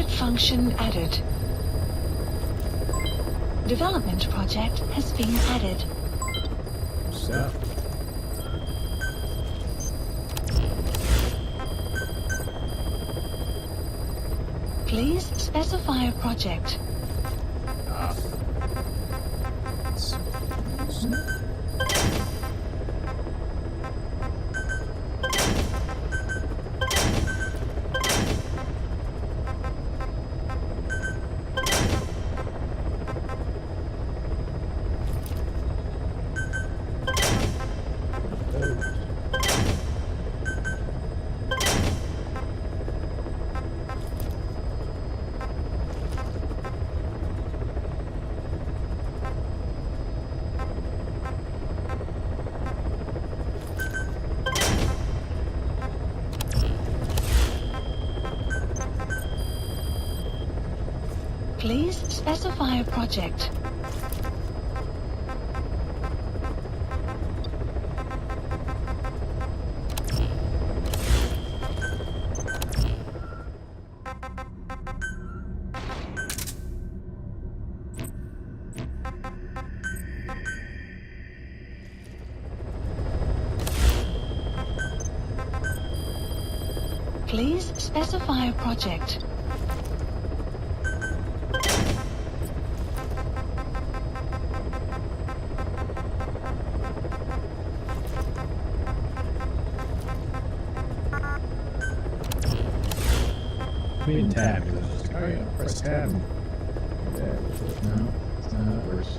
Unit function added. Development project has been added. So. Please specify a project. Please specify a project. Please specify a project. Being tab because it's just like, oh yeah, press tab. No, it's not how it works.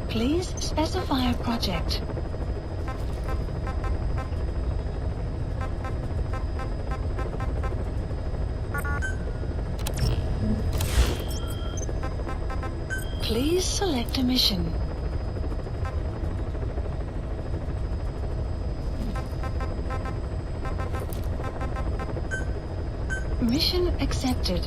Please specify a project. Please select a mission. Mission accepted.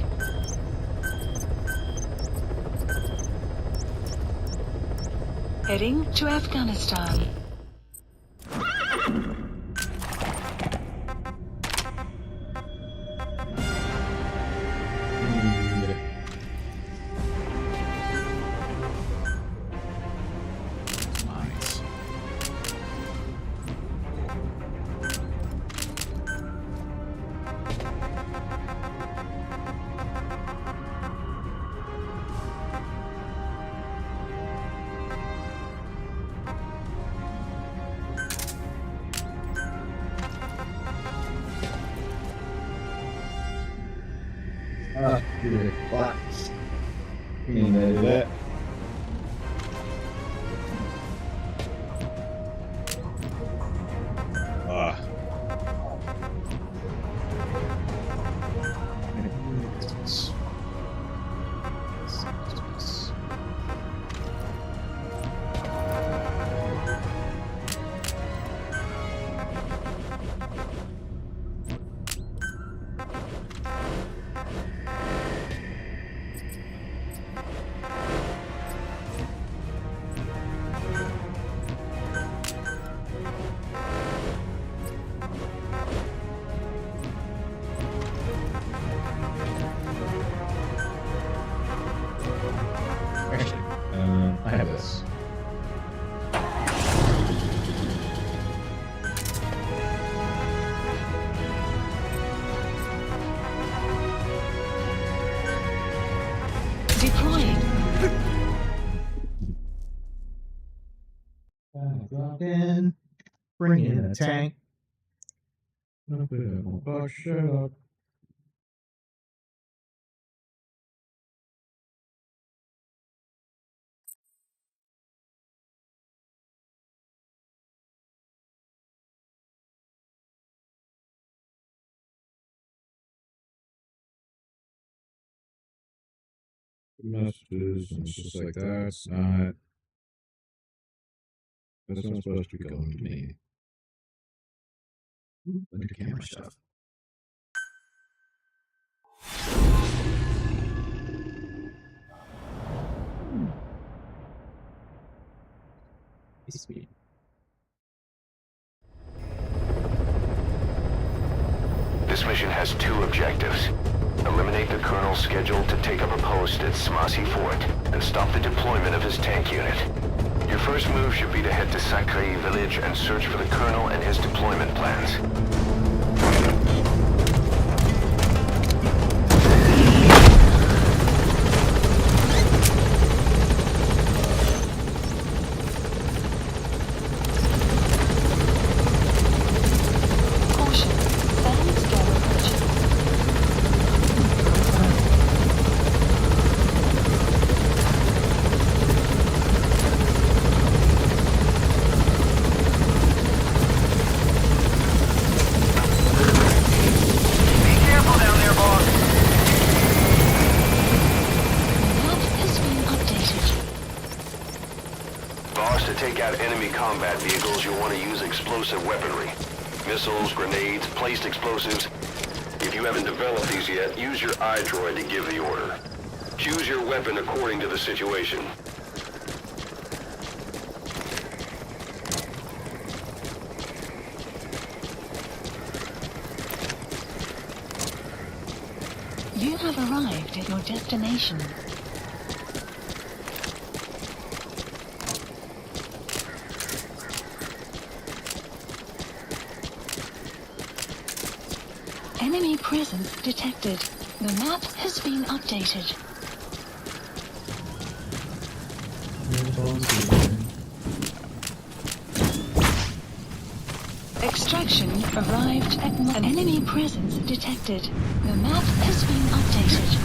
Heading to Afghanistan. Good. What? You need to do that. I have this. Deploying. Drop in. Bring in a tank. Shut up. Messages and it's just like that's not supposed to be going to me. Bunch of camera stuff. Sweet. mission has two objectives. Eliminate the colonel scheduled to take up a post at Smasi Fort and stop the deployment of his tank unit. Your first move should be to head to Sacré village and search for the colonel and his deployment plans. Caution. Sandstorm approaching. Map has been updated. Boss, to take out enemy combat vehicles, you'll want to use explosive weaponry. Missiles, grenades, placed explosives. If you haven't developed these yet, use your iDroid to give the order. Choose your weapon according to the situation. You have arrived at your destination. Enemy presence detected. The map has been updated. Extraction arrived at an enemy presence detected. The map has been updated.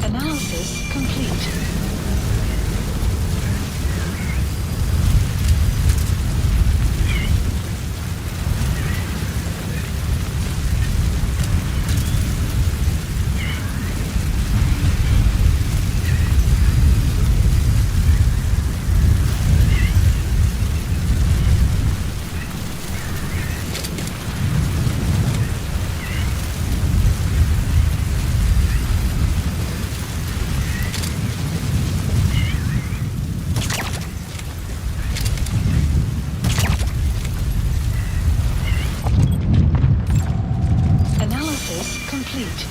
Analysis complete. Analysis complete.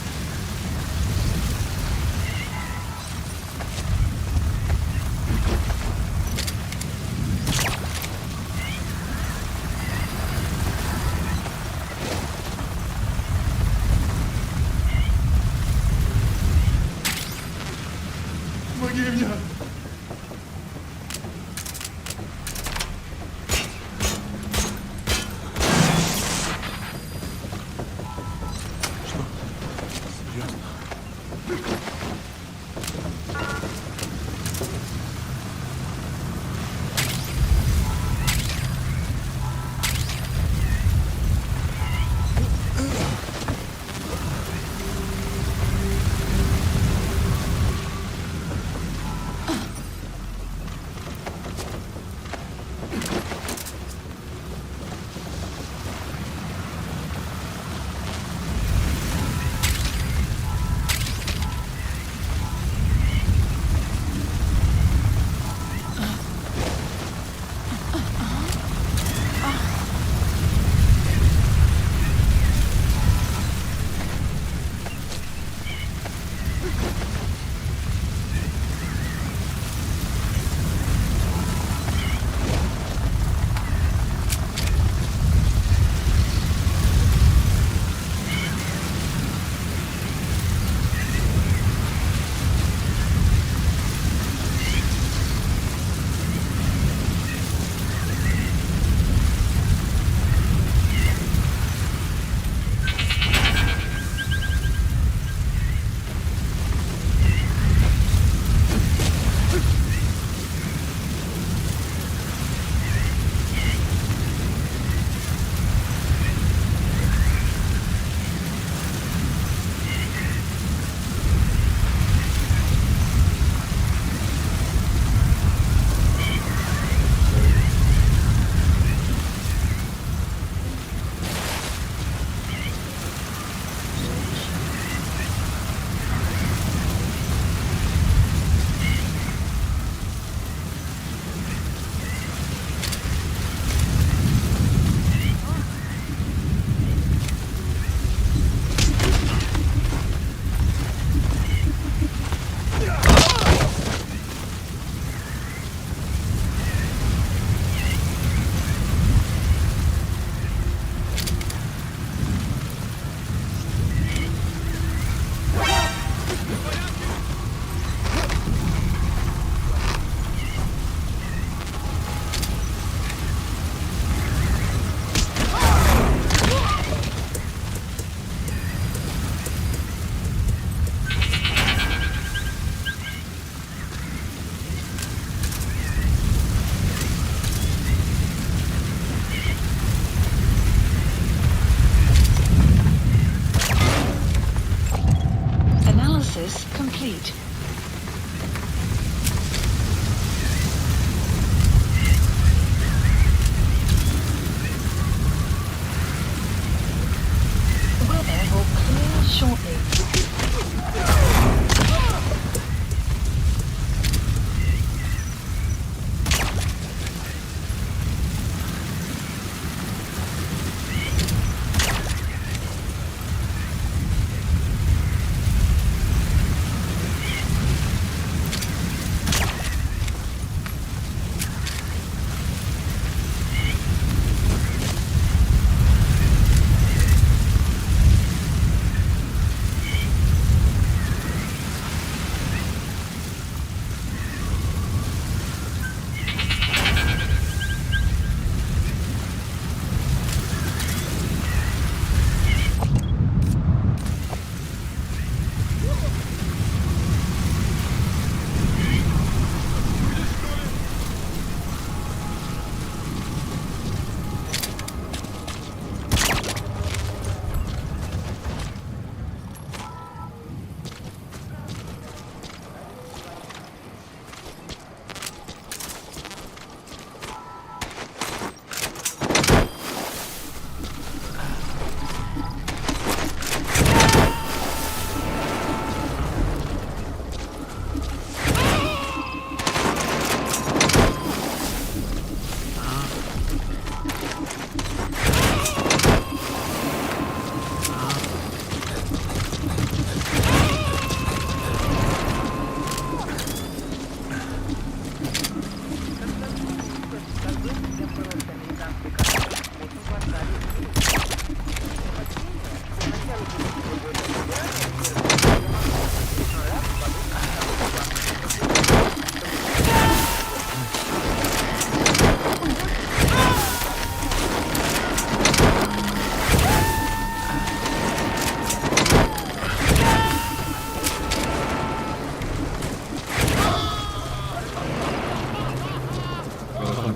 complete. Weather will clear shortly.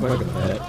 Quite a bit.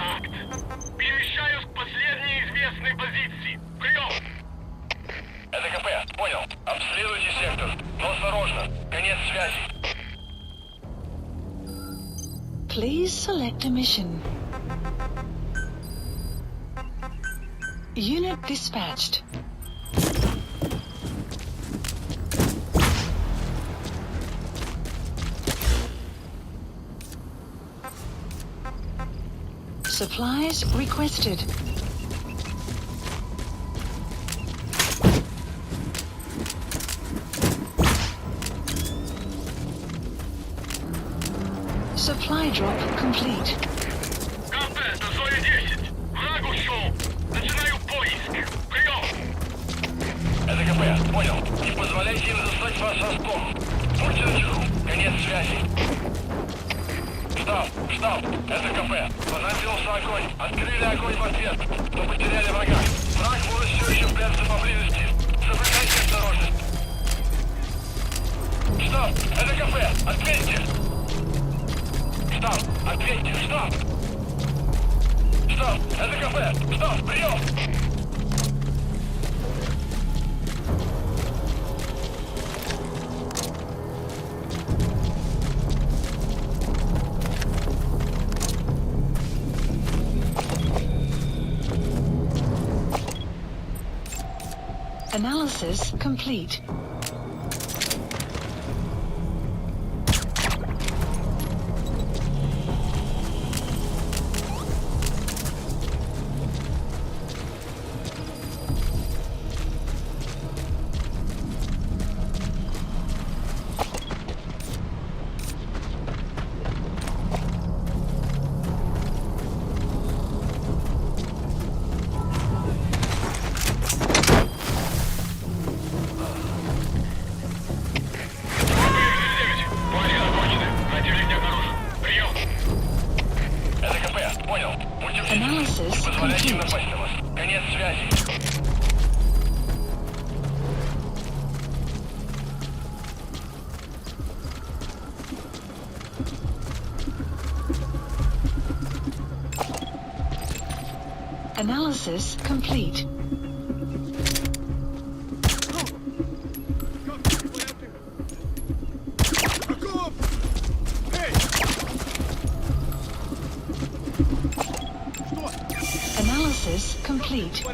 Контакт. Перемещаюсь к последней известной позиции. Прием! Это КП, понял. Обследуйте сектор. Но осторожно. Конец связи. Please select a mission. Unit dispatched. Supplies requested. Supply drop complete. КП, до зоны 10. Враг ушел. Начинаю поиск. Прием! Это КП, понял. Не позволяйте им застать вас врасплох. Будьте начеку. Конец связи. Штаб, это КП. Понадобился огонь. Открыли огонь в ответ. Но потеряли врага. Враг может все еще прятаться поблизости. Соблюдайте осторожность. Штаб, это КП. Ответьте. Штаб, ответьте, штаб. Штаб, это КП. Штаб, прием. Analysis complete. Analysis complete. Конец связи. Analysis complete. Analysis complete.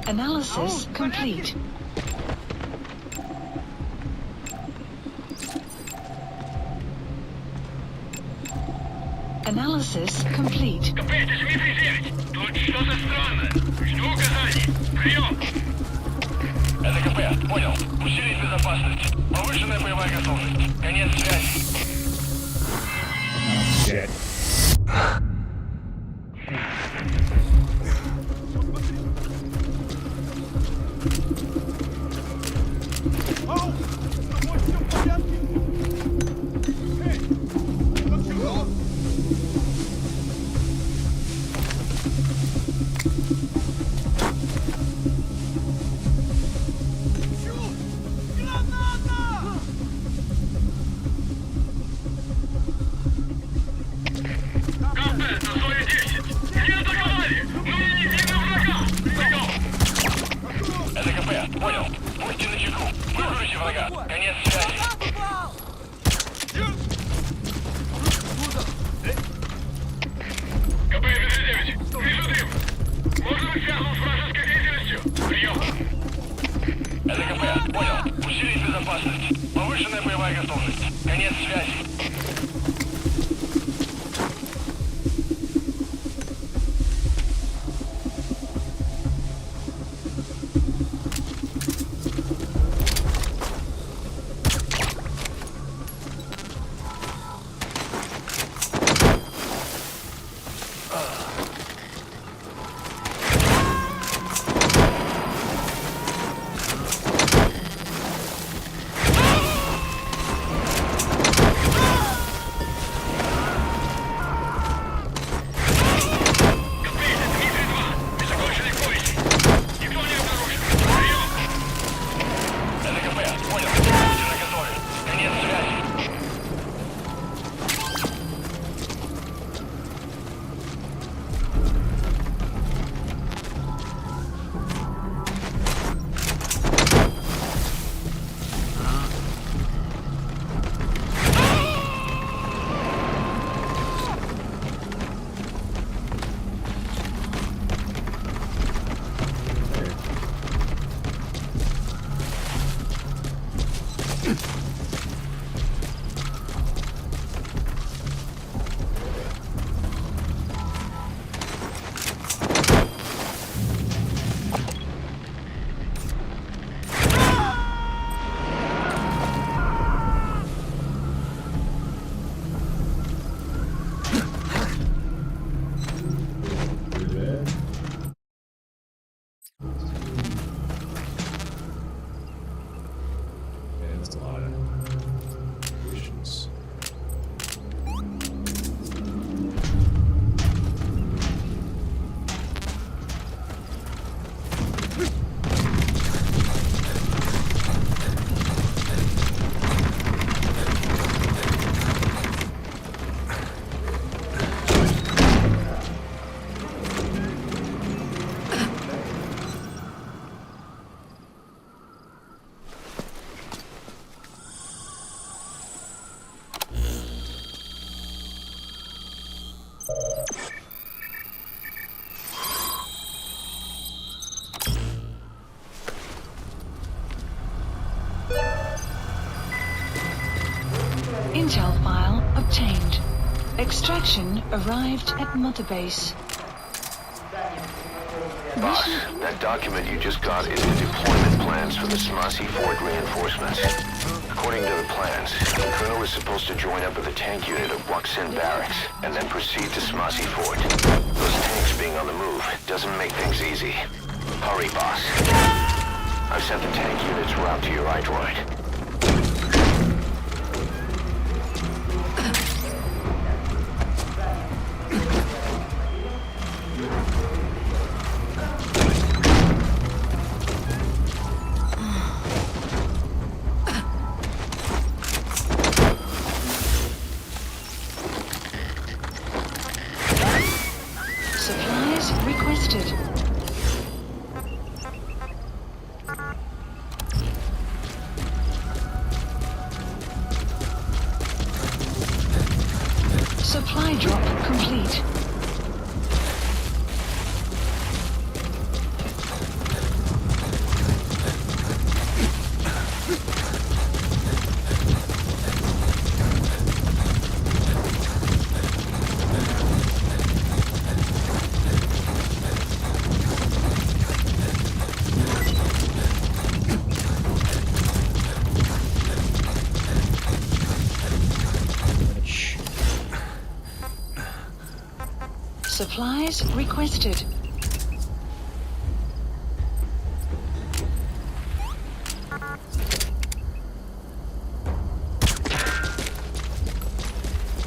Analysis complete. Analysis complete. КП, это Дмитрий 9. Тут что-то странное. Жду указаний. Прием. Это КП, понял. Усилить безопасность. Повышенная боевая готовность. Конец связи. Shit. Понял. Будьте начеку. Выгрузите врага. Конец связи. КП 9. Вижу дым. Можно быть связан с вражеской деятельностью. Прием. Это КП. Понял. Усилить безопасность. Повышенная боевая готовность. Конец связи. Intel file obtained. Extraction arrived at Mother Base. Boss, that document you just got is the deployment plans for the Smasi Fort reinforcements. According to the plans, the Colonel is supposed to join up with a tank unit of Waksin Barracks and then proceed to Smasi Fort. Those tanks being on the move doesn't make things easy. Hurry, boss. I've sent the tank unit's route to your iDroid. Supplies requested. Supply drop complete. Supplies requested.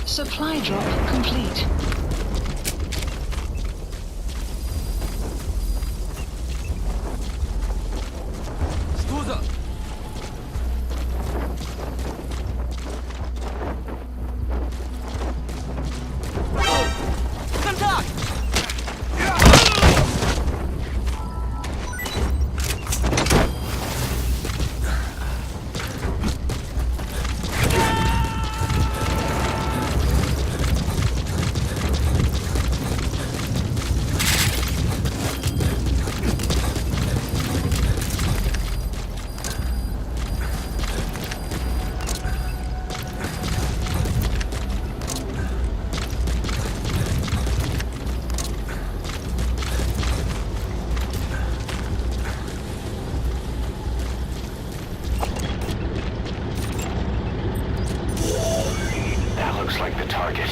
Supply drop complete. Looks like the target.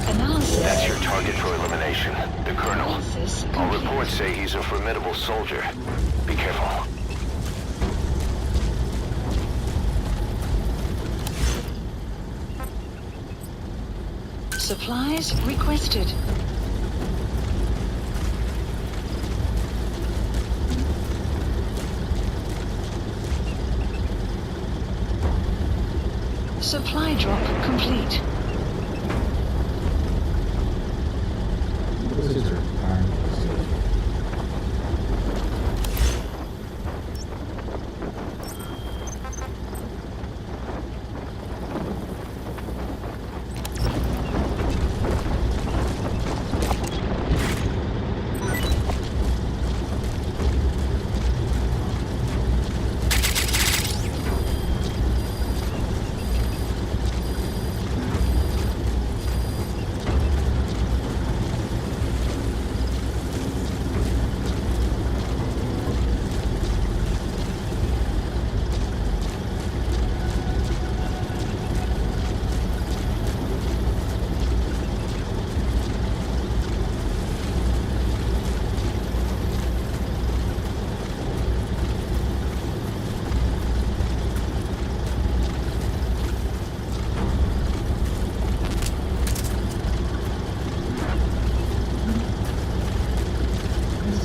Analysis. That's your target for elimination, the Colonel. Analysis All complete. reports say he's a formidable soldier. Be careful. Supplies requested. Supply drop complete. This is her arm.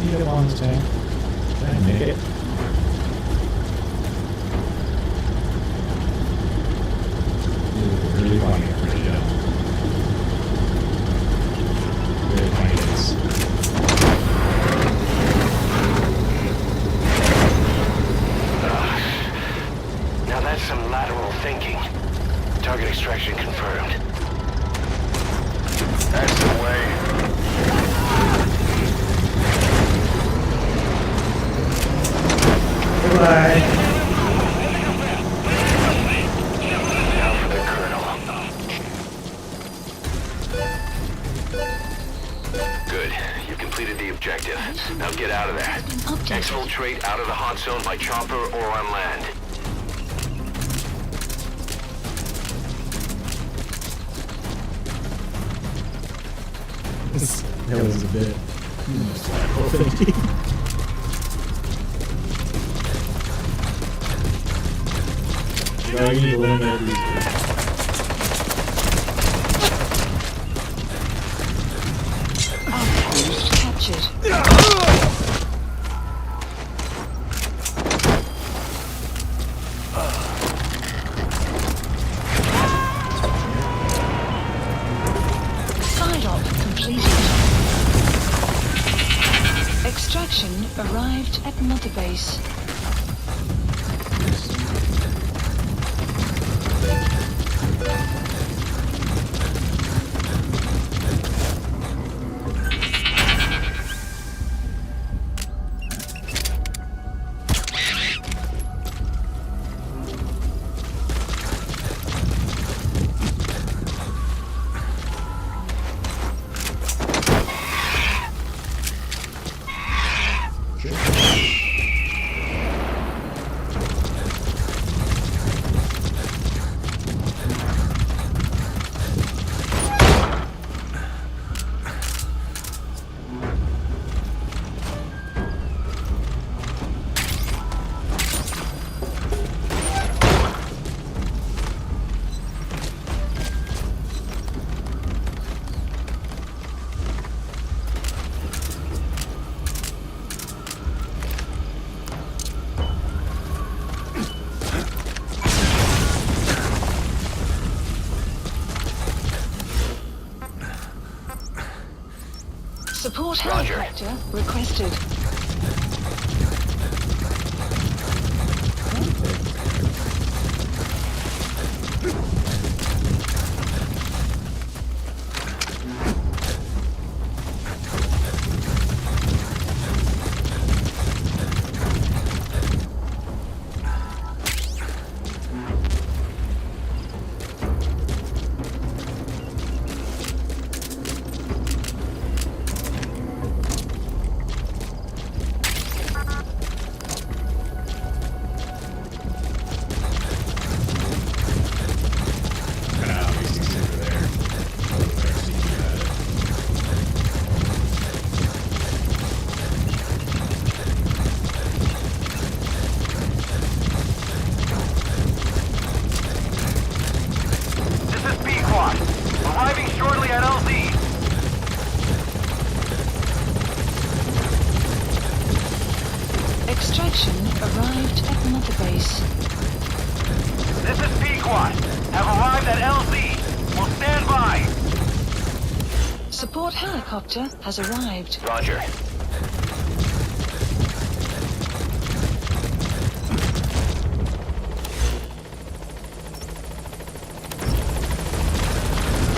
Get him on this tank. Try and make it. Really funny, really dumb. Really funny hits. Now that's some lateral thinking. Target extraction confirmed. That's the way. Goodbye. Now get out of there. Has been updated. Exfiltrate out of the hot zone by chopper or on land. That was a bit authentic. You need to learn that these Outpost captured. Side op completed. Extraction arrived at Mother Base. Support Roger. helicopter requested. Arriving shortly at LZ. Extraction arrived at Mother Base. This is Pequod. Have arrived at LZ. Will stand by. Support helicopter has arrived. Roger.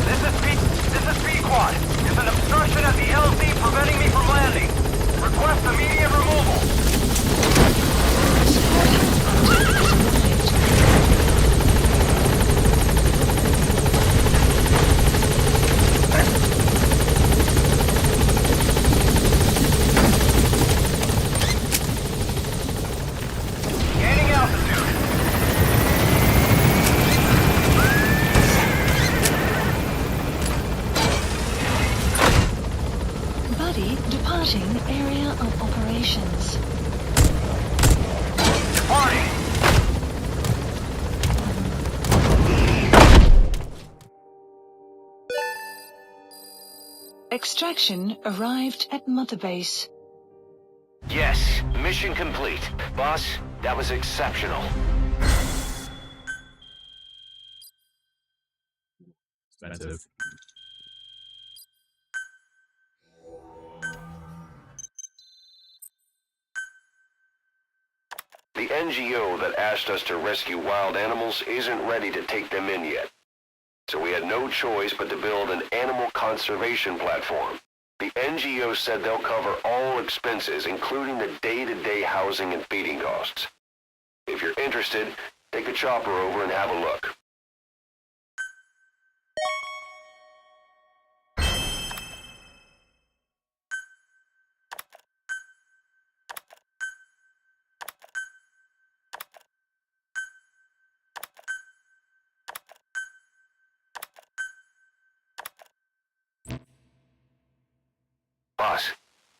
This is Pequod. There's an obstruction at the LZ preventing me from landing. Request immediate removal. Support helicopter has arrived. Gaining altitude. Buddy departing area of operations. Departing. Extraction arrived at Mother Base. Yes, mission complete. Boss, that was exceptional. expensive. The NGO that asked us to rescue wild animals isn't ready to take them in yet. So we had no choice but to build an animal conservation platform. The NGO said they'll cover all expenses, including the day-to-day housing and feeding costs. If you're interested, take a chopper over and have a look.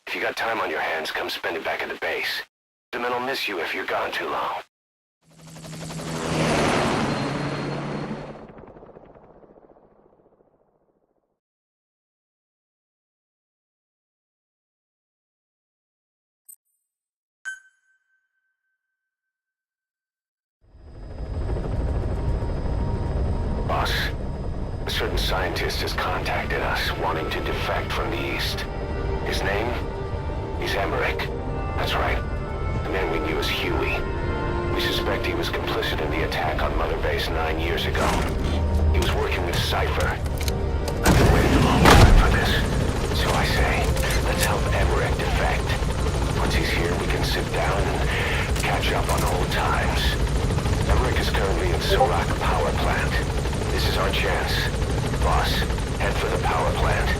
If you got time on your hands, come spend it back at the base. The men will miss you if you're gone too long. Boss, a certain scientist has contacted us, wanting to defect from the east. His name? He's Emmerich. That's right. The man we knew as Huey. We suspect he was complicit in the attack on Mother Base 9 years ago. He was working with Cypher. I've been waiting a long time for this. So I say, let's help Emmerich defect. Once he's here, we can sit down and catch up on old times. Emmerich is currently in Sorak Power Plant. This is our chance. Boss, head for the power plant.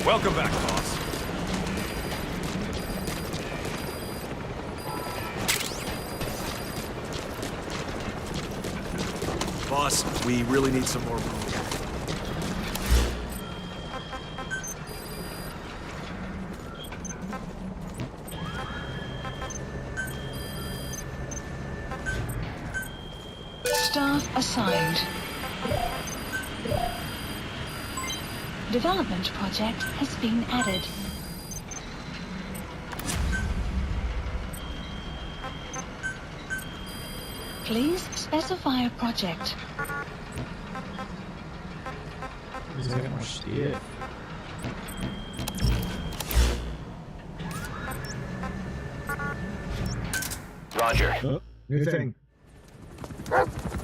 Welcome back, boss. Boss, we really need some more room. Staff assigned. Development project has been added. Please specify a project. He's got more shit. Roger. Oh, new thing.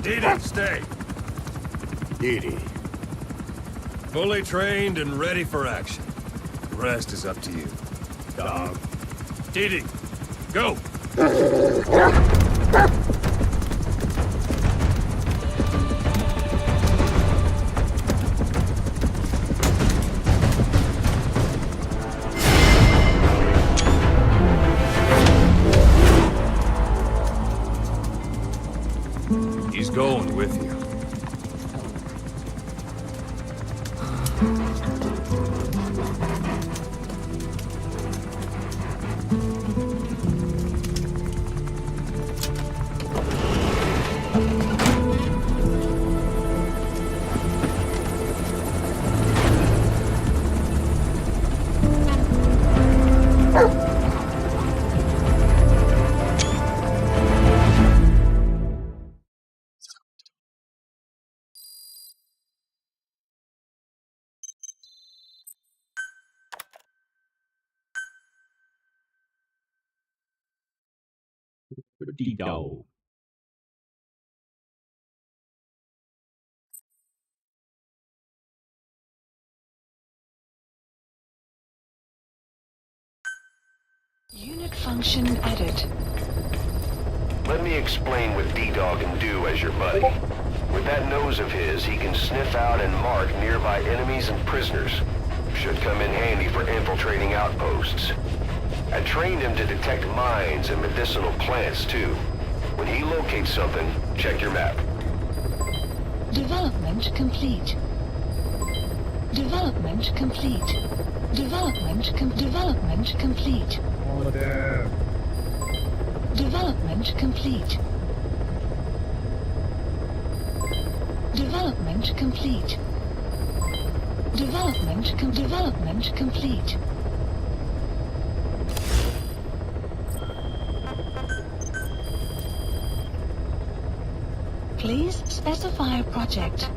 Didi, stay. Didi. Fully trained and ready for action. The rest is up to you. Dog. Didi, go! He's going with you. Dog. Unit function added. Let me explain what D-Dog can do as your buddy. With that nose of his, he can sniff out and mark nearby enemies and prisoners. Should come in handy for infiltrating outposts. I trained him to detect mines and medicinal plants, too. When he locates something, check your map. Development complete. Development complete. Development complete. All of them. Development complete. Development complete. Development complete. Please specify a project.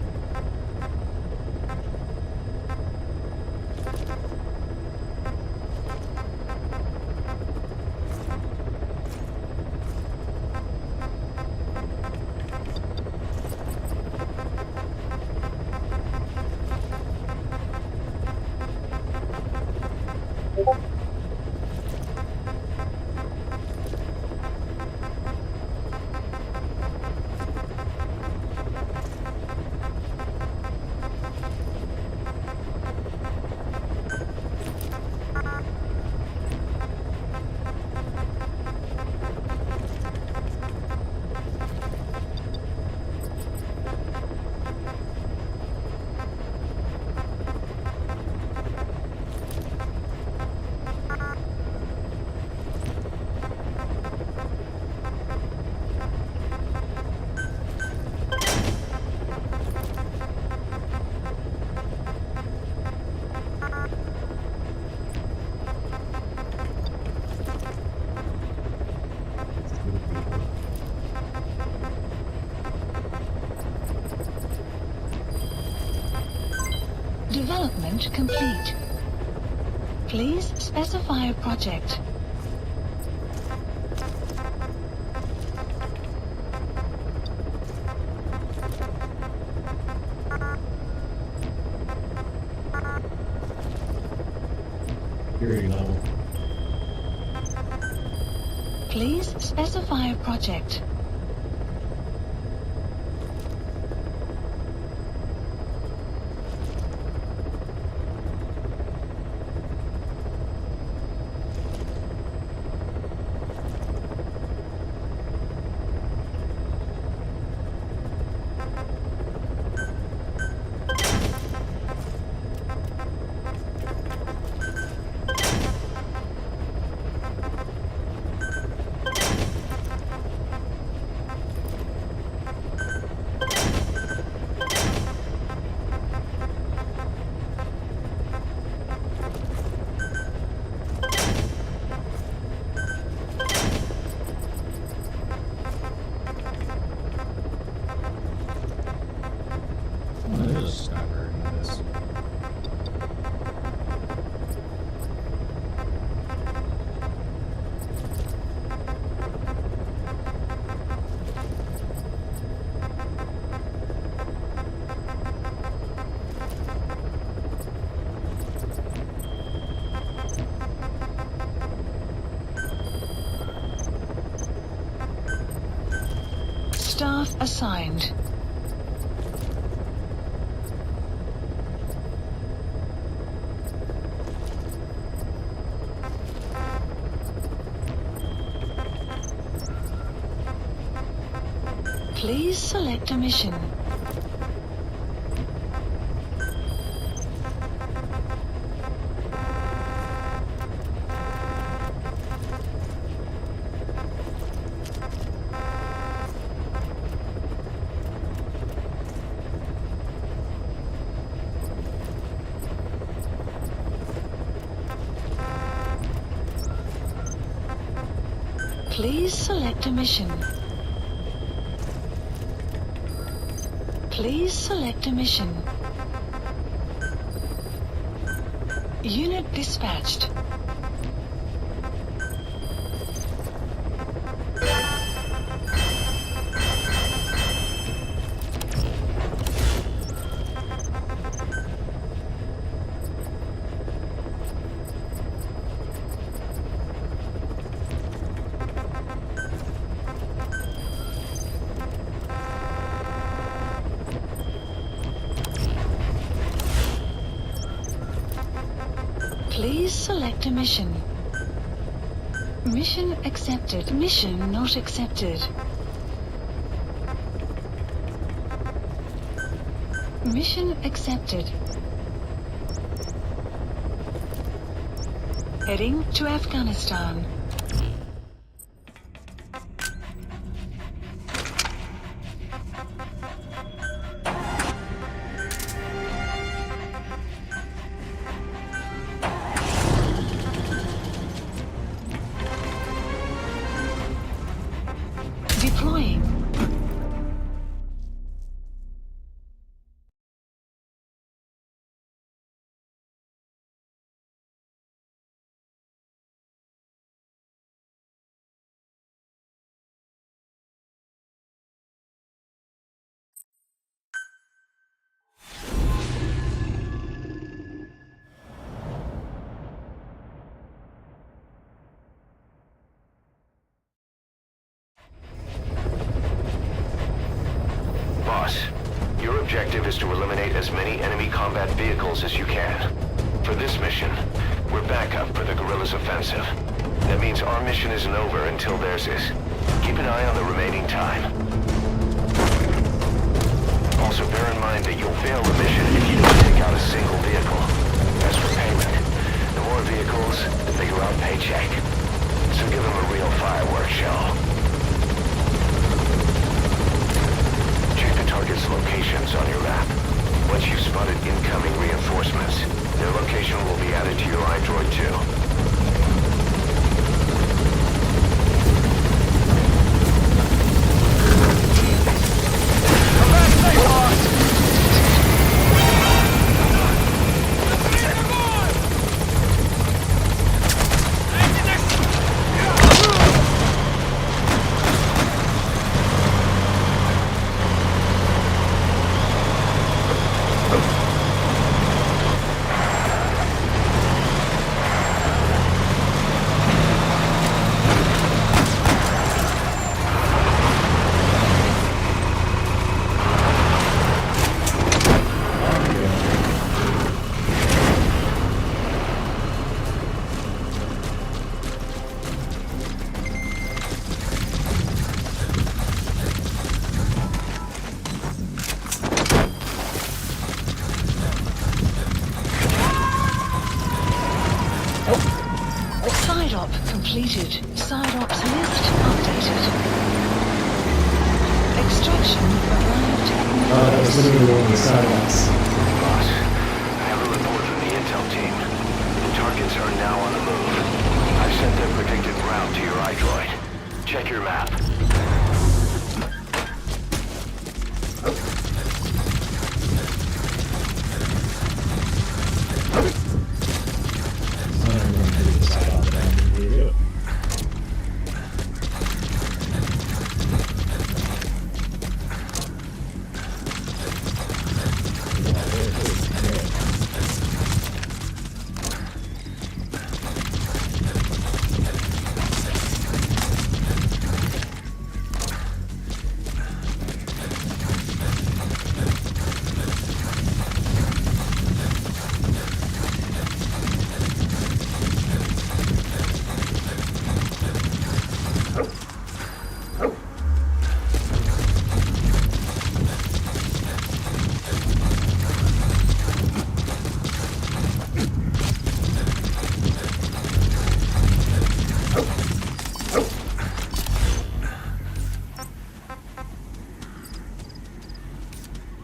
Assignment complete. Please specify a project. Security level. Please specify a project. Oh, there's a sniper in this. Staff assigned. Please select a mission. Please select a mission. Please select a mission. Unit dispatched. Please select a mission. Mission accepted. Mission not accepted. Mission accepted. Heading to Afghanistan. Deploying. Boss, your objective is to eliminate as many enemy combat vehicles as you can. For this mission, we're backup for the guerrillas' offensive. That means our mission isn't over until theirs is. Keep an eye on the remaining time. Also bear in mind that you'll fail the mission if you don't take out a single vehicle. As for payment, the more vehicles, the bigger our paycheck. So give them a real fireworks show. Check the target's locations on your map. Once you've spotted incoming reinforcements, their location will be added to your iDroid too. completed. Side ops list updated. Extraction arrived at Oh, that was literally one of the sidewalks. Boss, I have a report from the intel team. The targets are now on the move. I've sent their predicted route to your iDroid. Check your map. I'm not even going to do the sidewalk, but I'm going to do it.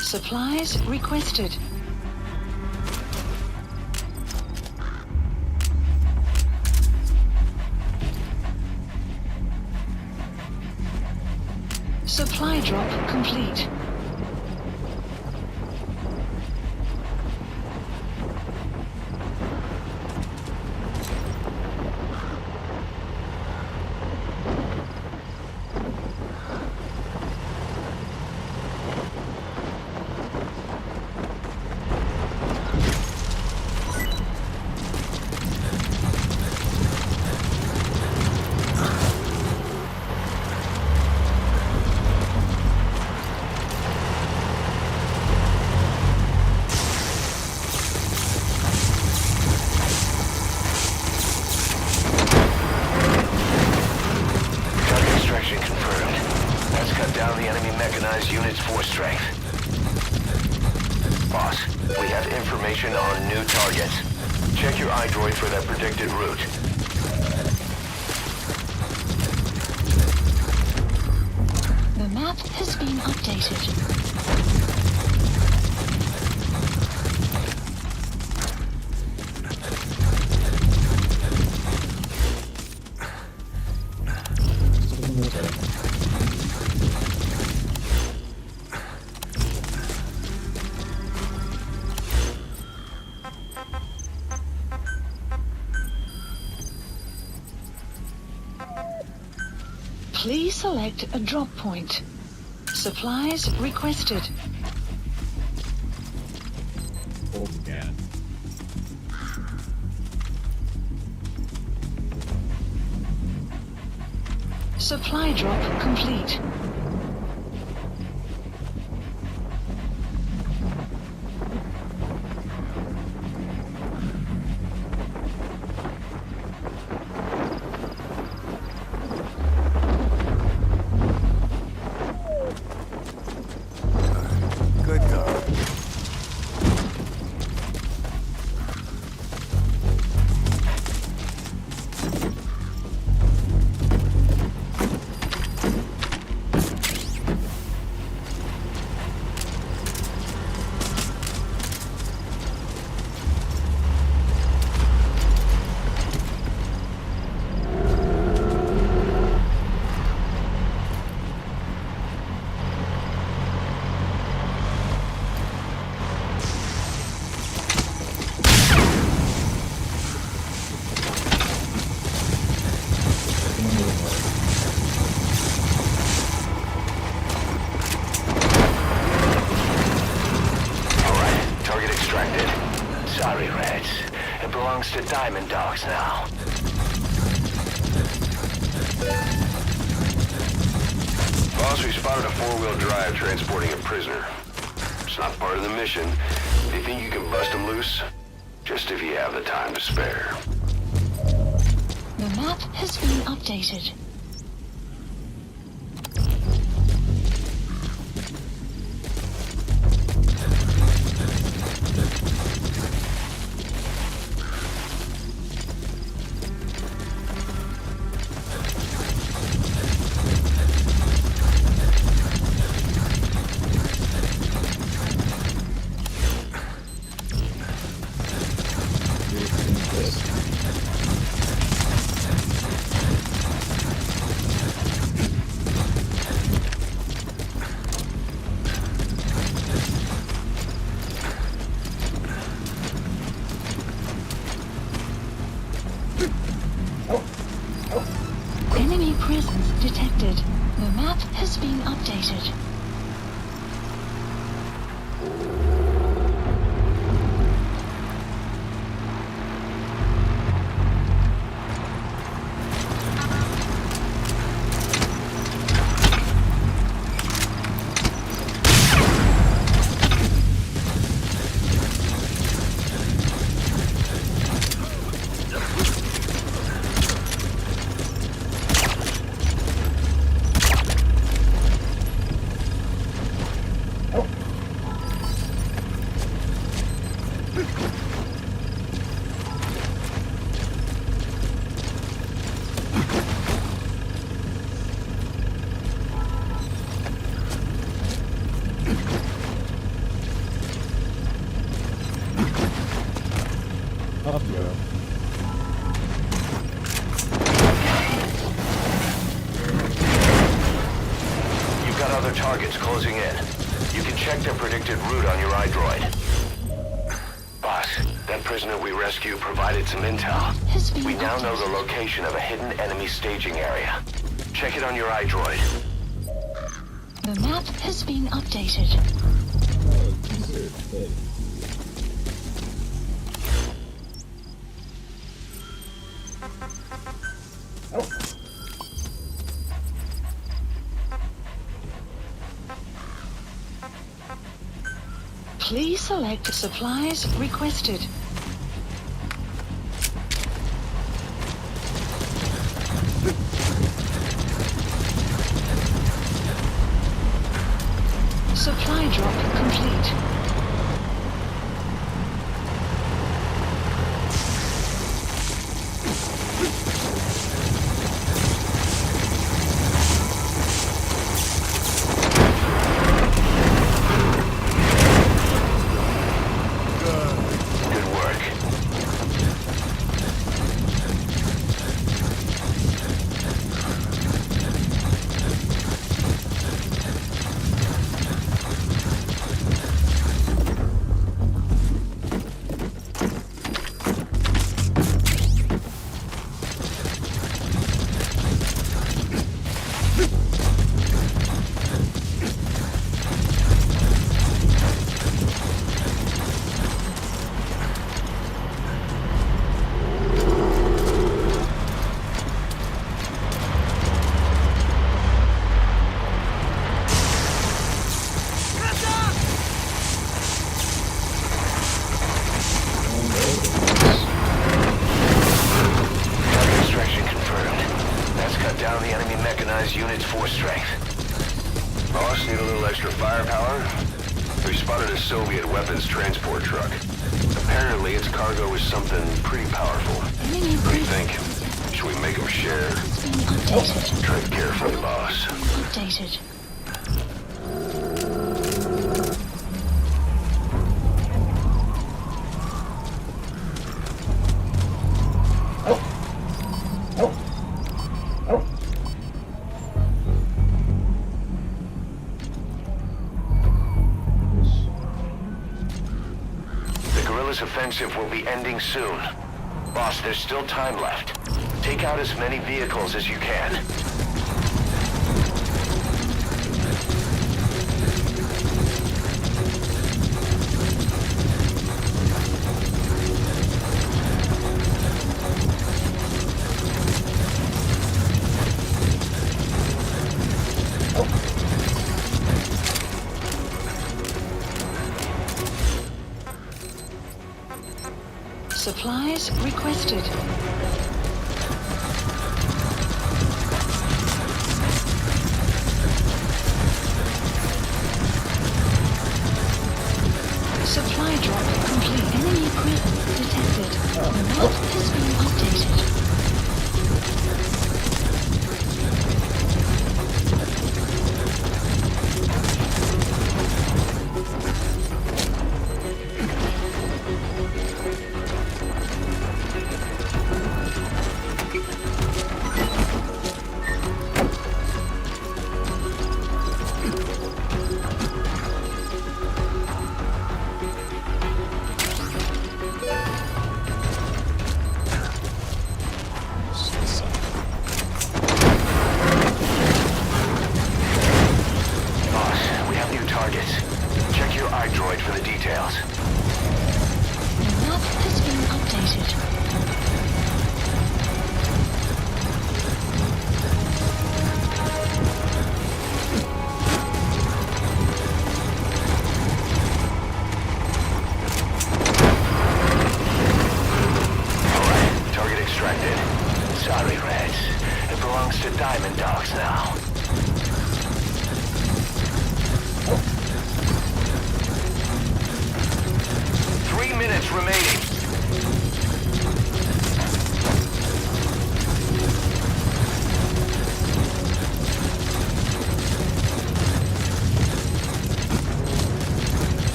Supplies requested. Supply drop complete. Unit's force strength. Boss, we have information on new targets. Check your iDroid for that predicted route. The map has been updated. Please select a drop point. Supplies requested. Oh, yeah. Supply drop complete. Good dog. Sorry, Reds. It belongs to Diamond Dogs now. Boss, we spotted a four-wheel drive transporting a prisoner. It's not part of the mission. Do you think you can bust him loose? Just if you have the time to spare. The map has been updated. up, yo. You've got other targets closing in. You can check their predicted route on your iDroid. Boss, that prisoner we rescued provided some intel. Has been We now know the updated. location of a hidden enemy staging area. Check it on your iDroid. The map has been updated. Please select supplies requested. Supply drop complete. Good work. Target extraction confirmed. That's cut down the enemy mechanized unit's force strength. Boss, need a little extra firepower? We spotted a Soviet weapons transport truck. Apparently its cargo is something pretty powerful. Enemy What do you presence think? Should we make them share? has been updated. Tread carefully, boss. Updated. The guerrillas' offensive will be ending soon. Boss, there's still time left. Take out as many vehicles as you can. Supplies requested. Supply drop complete. Enemy presence detected. The map has been updated. Boss, we have new targets. Check your iDroid for the details. The map has been updated. Alright, target extracted. Sorry, Reds. It belongs to Diamond Dogs now. Minutes remaining.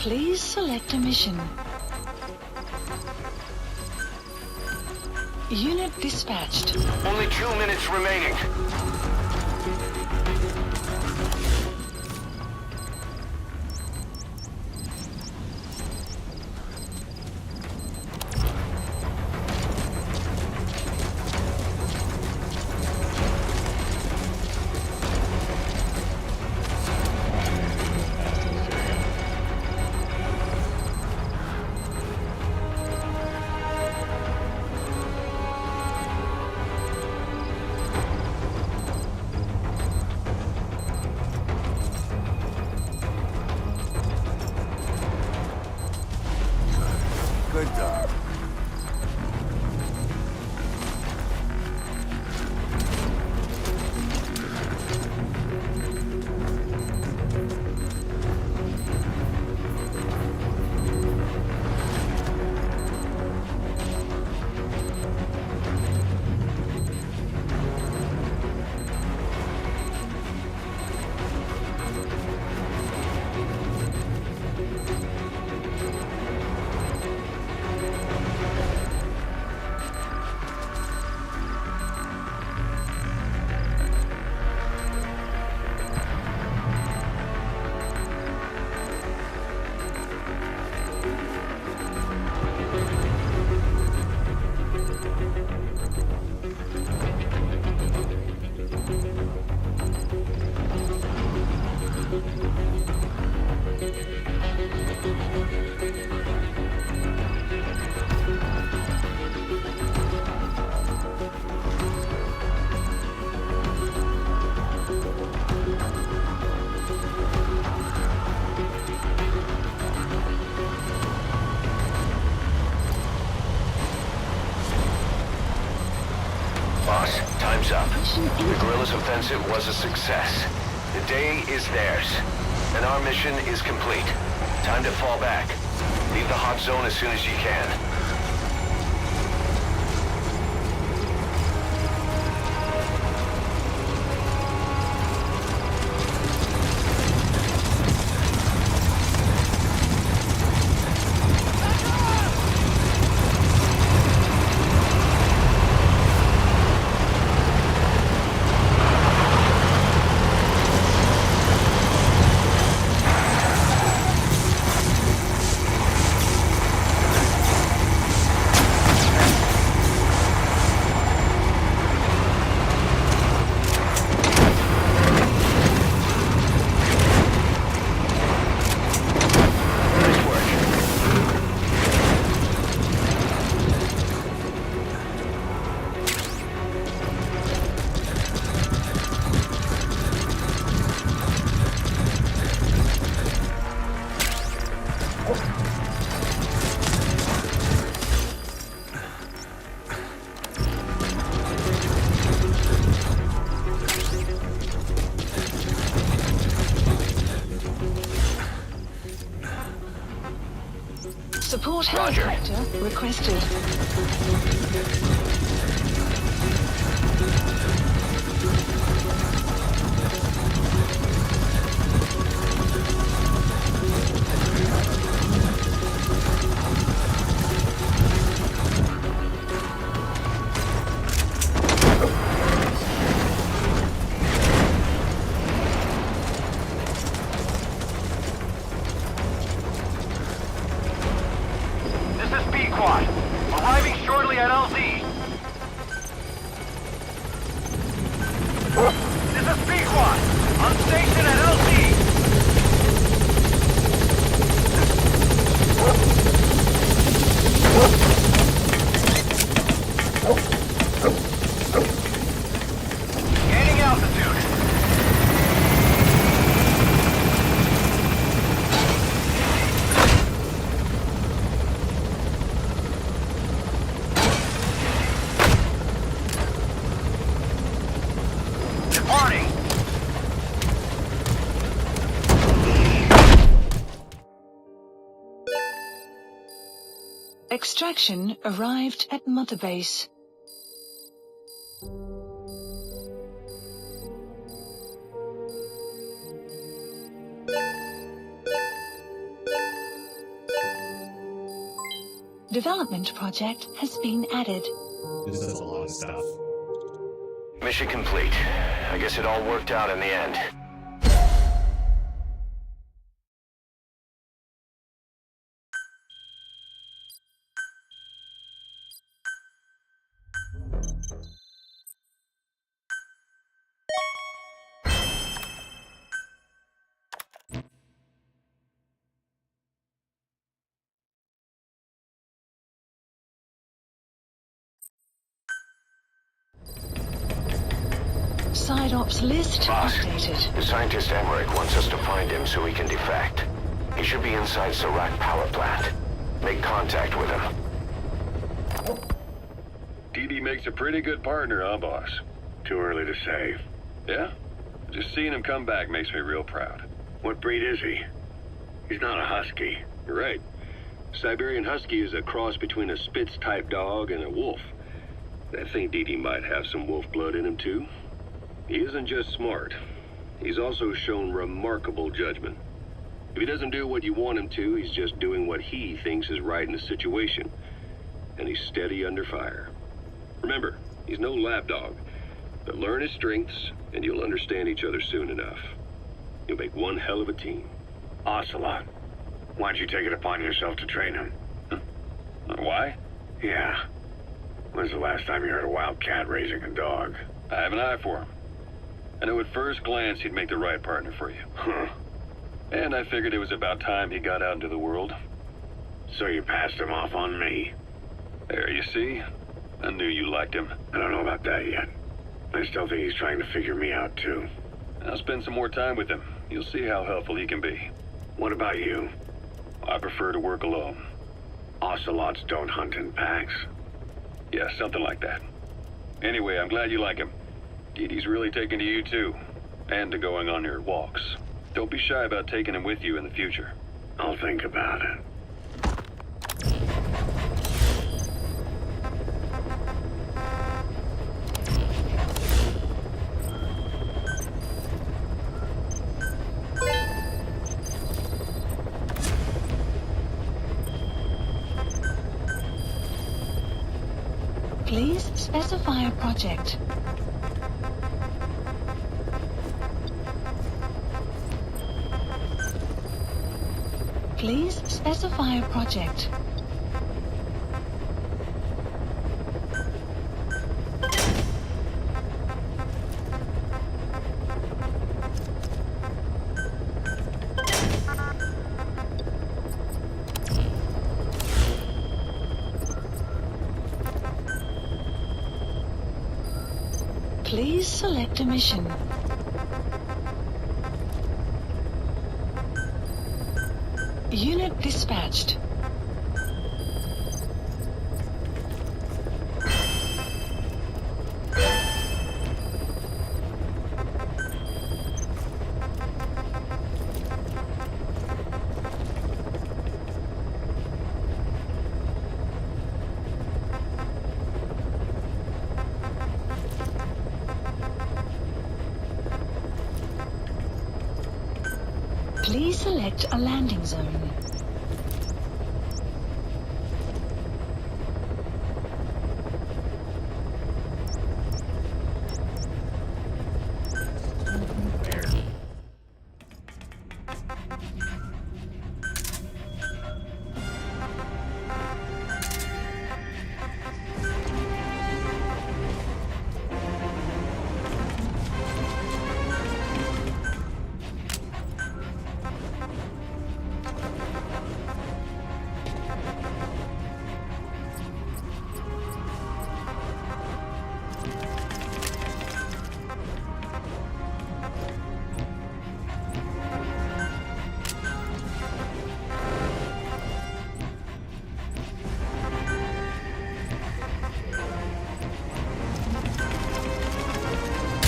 Please select a mission. Unit dispatched. Only 2 minutes remaining. Good dog. Boss, time's up. The guerrillas' offensive was a success. The day is theirs, and our mission is complete. Time to fall back. Leave the hot zone as soon as you can. Support Roger. helicopter requested. This is B-Quad. Arriving shortly at LZ. This is B-Quad. On station at LZ. Gaining altitude. Departing. Extraction arrived at Mother Base. development project has been added. This does a lot of stuff. Mission complete. I guess it all worked out in the end. Side ops list Boss, updated. the scientist Emmerich wants us to find him so he can defect. He should be inside Serac power plant. Make contact with him. DD makes a pretty good partner, huh, boss? Too early to say. Yeah? Just seeing him come back makes me real proud. What breed is he? He's not a husky. You're right. Siberian Husky is a cross between a Spitz-type dog and a wolf. I think DD might have some wolf blood in him, too. He isn't just smart. He's also shown remarkable judgment. If he doesn't do what you want him to, he's just doing what he thinks is right in the situation. And he's steady under fire. Remember, he's no lapdog. But learn his strengths, and you'll understand each other soon enough. You'll make one hell of a team. Ocelot. Why don't you take it upon yourself to train him? Why? Yeah. When's the last time you heard a wildcat raising a dog? I have an eye for him. I knew at first glance he'd make the right partner for you. Huh. And I figured it was about time he got out into the world. So you passed him off on me? There, you see? I knew you liked him. I don't know about that yet. I still think he's trying to figure me out, too. I'll spend some more time with him. You'll see how helpful he can be. What about you? I prefer to work alone. Ocelots don't hunt in packs. Yeah, something like that. Anyway, I'm glad you like him. Dee Dee's really taken to you, too. And to going on your walks. Don't be shy about taking him with you in the future. I'll think about it. Please specify a project. Please specify a project. Please select a mission. Unit dispatched. Please select a landing zone.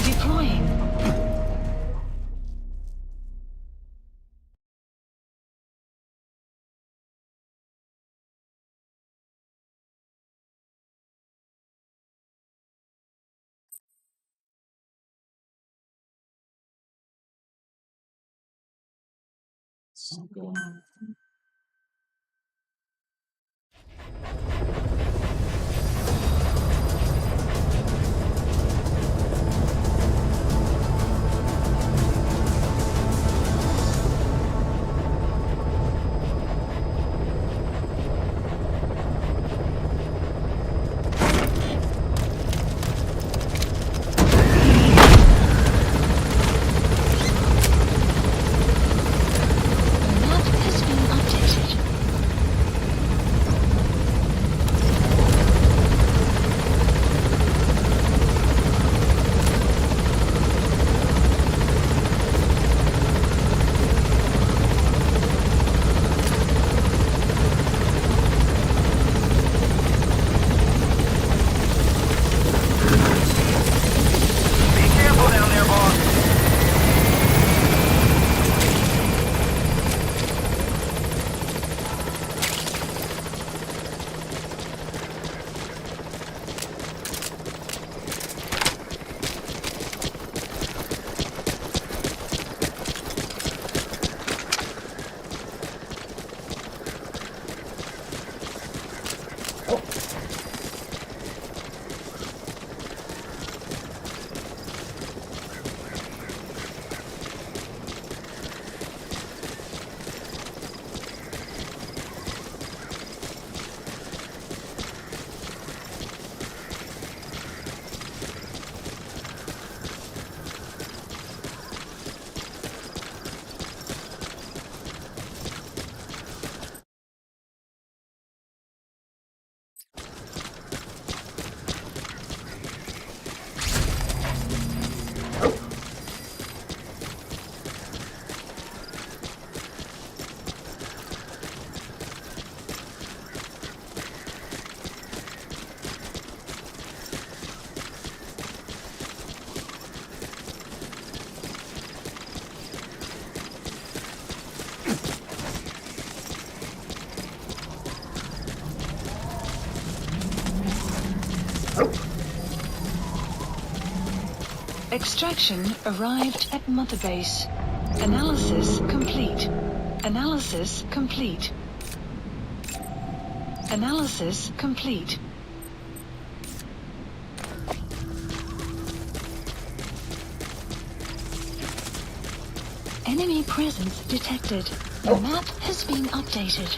Deploying. Something going on. Extraction arrived at Mother Base. Analysis complete. Analysis complete. Analysis complete. Enemy presence detected. The map has been updated.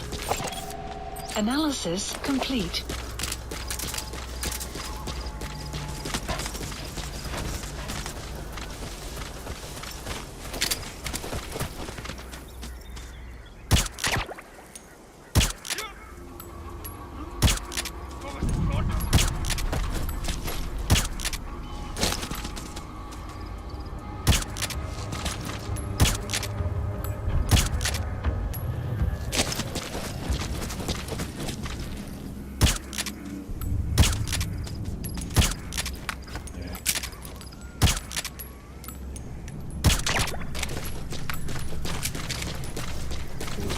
Analysis complete.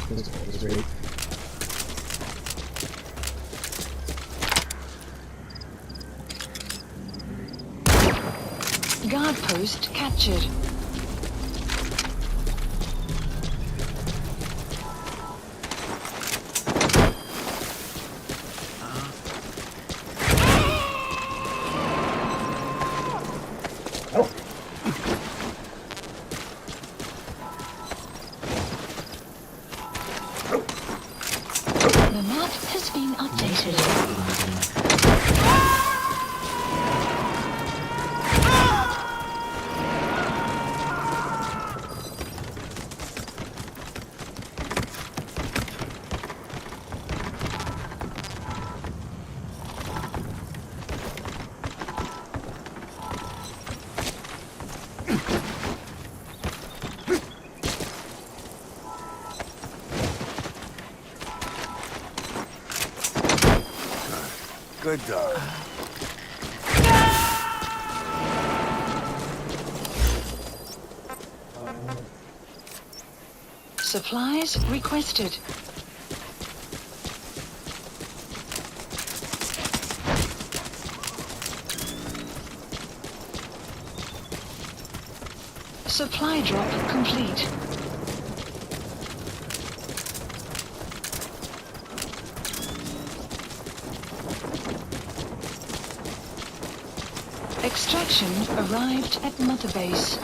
This was great. Guard post captured. The map has been updated. Good dog. Supplies requested. Supply drop complete. Extraction arrived at Mother Base.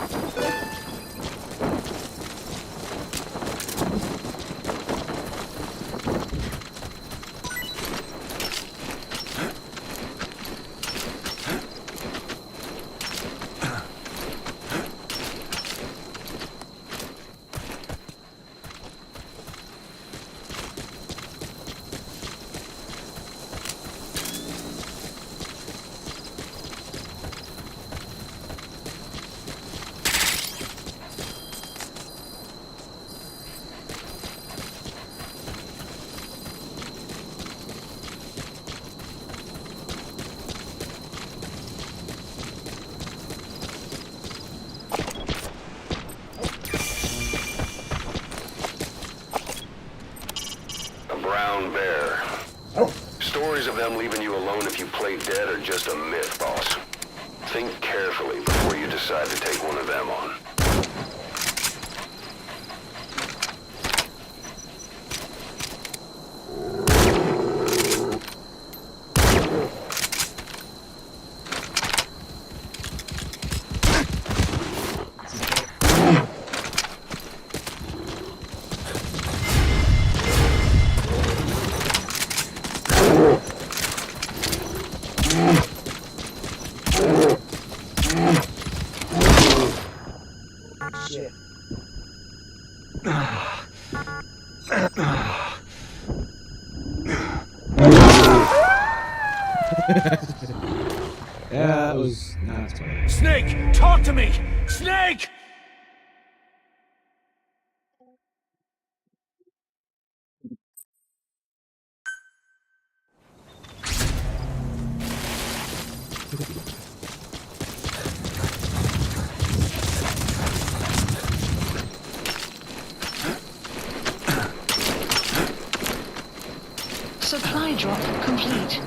Brown bear. Stories of them leaving you alone if you play dead are just a myth, boss. Think carefully before you decide to take one of them on. Yeah, that was not smart. Snake, talk to me! Snake! Supply drop complete.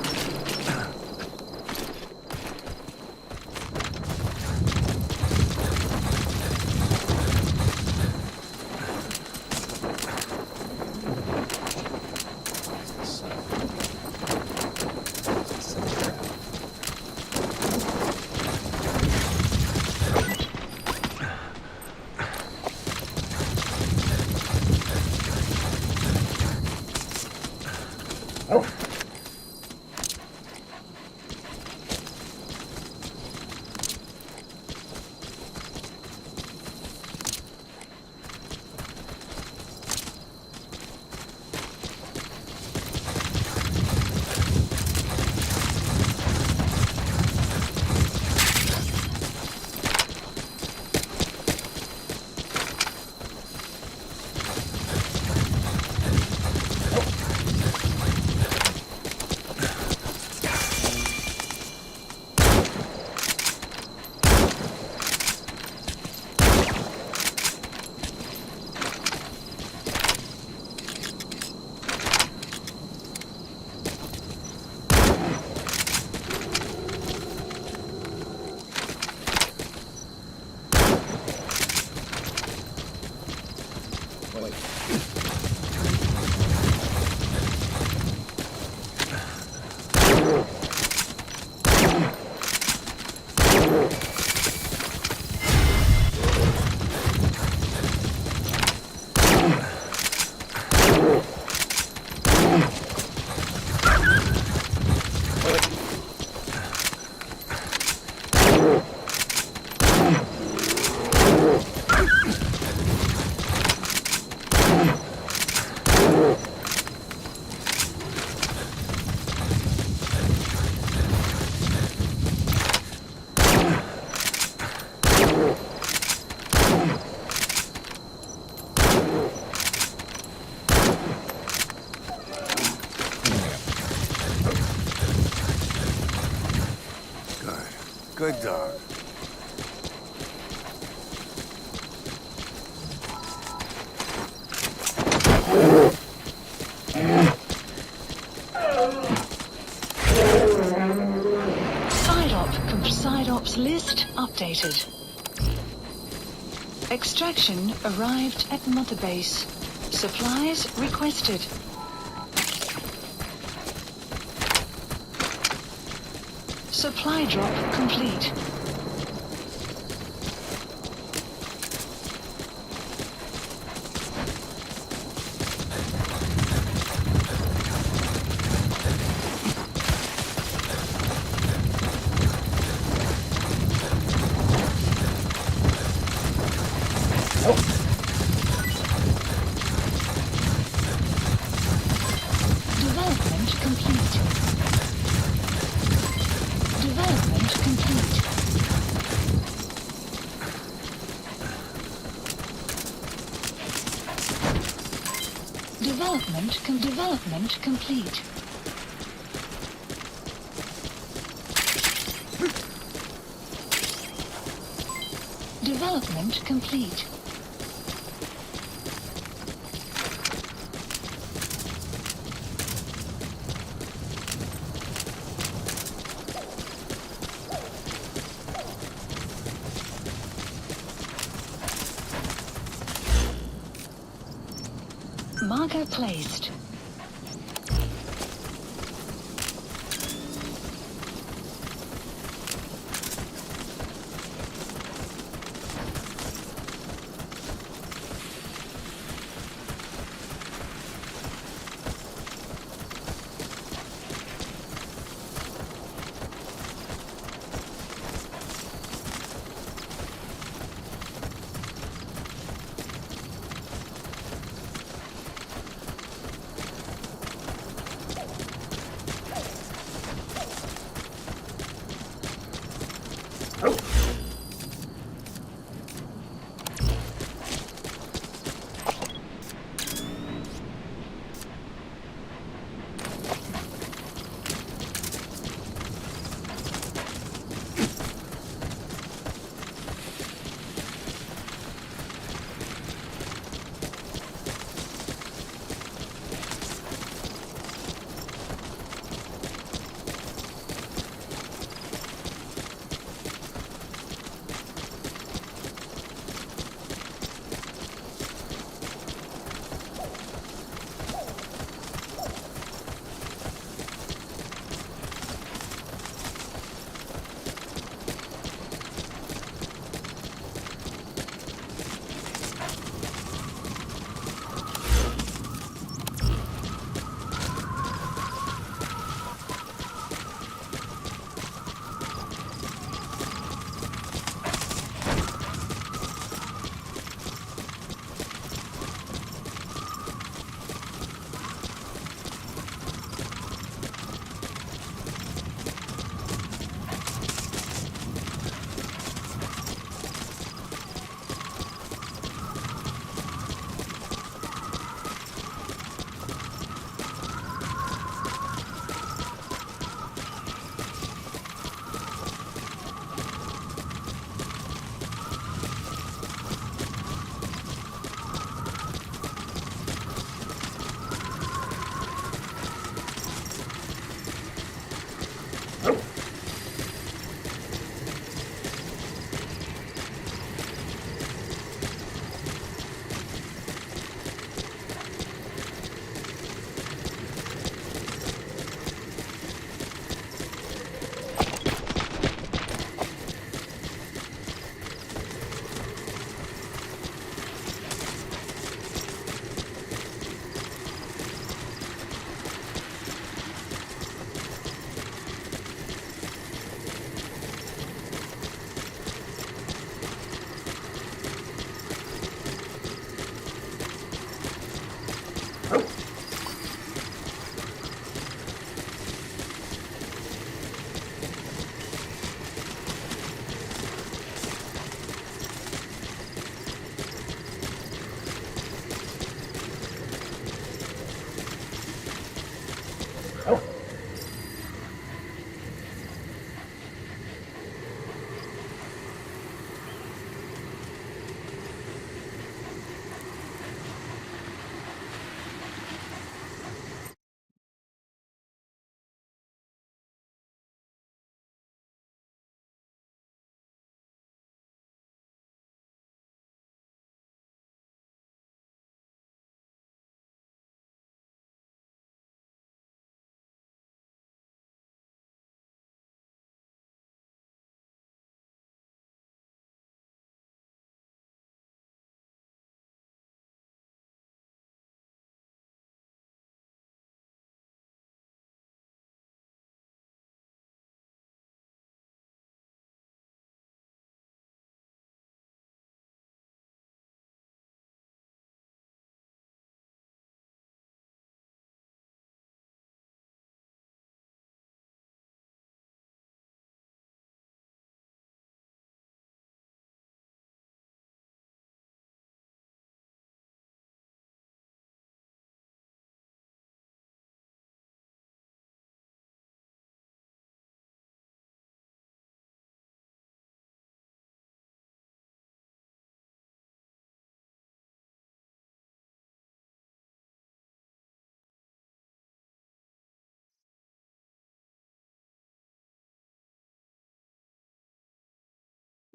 Good dog. Side ops list updated. Extraction arrived at Mother Base. Supplies requested. Supply drop complete. Development complete. Development complete. Development complete. Development complete. Marker placed.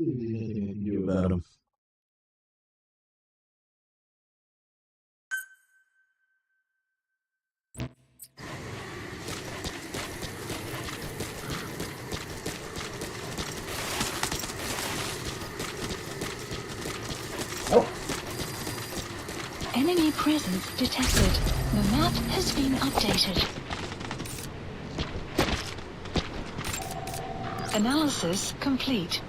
You about him. Enemy presence detected. The map has been updated. Analysis complete.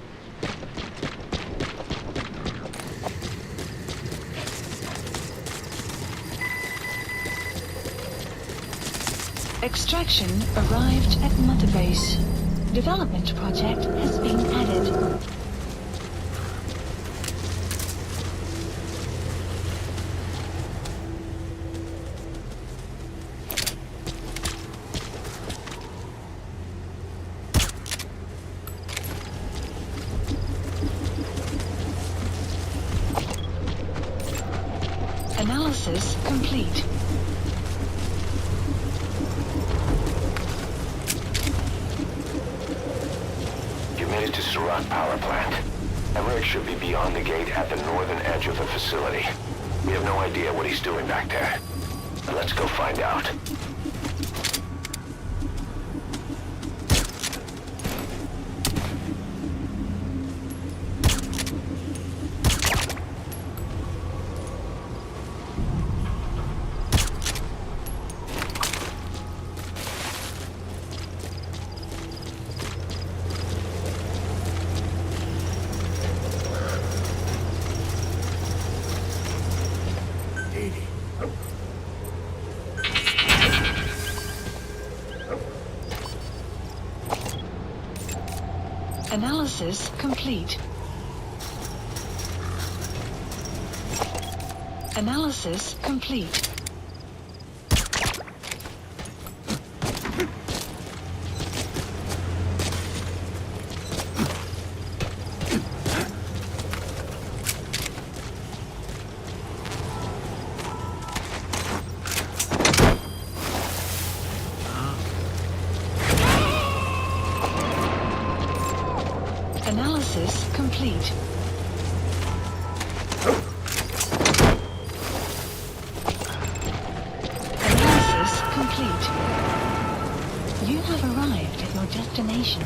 Extraction arrived at Mother Base. Development project has been added. Analysis complete. You made it to Surat Power Plant. Emmerich should be beyond the gate at the northern edge of the facility. We have no idea what he's doing back there. Let's go find out. Analysis complete. Analysis complete. Analysis complete. Analysis complete. You have arrived at your destination.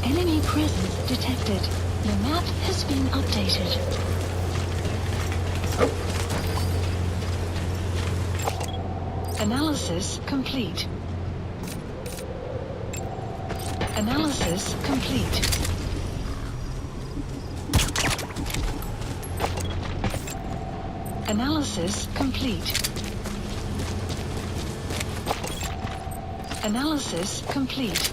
Enemy presence detected. The map has been updated. Analysis complete. Analysis complete. Analysis complete. Analysis complete.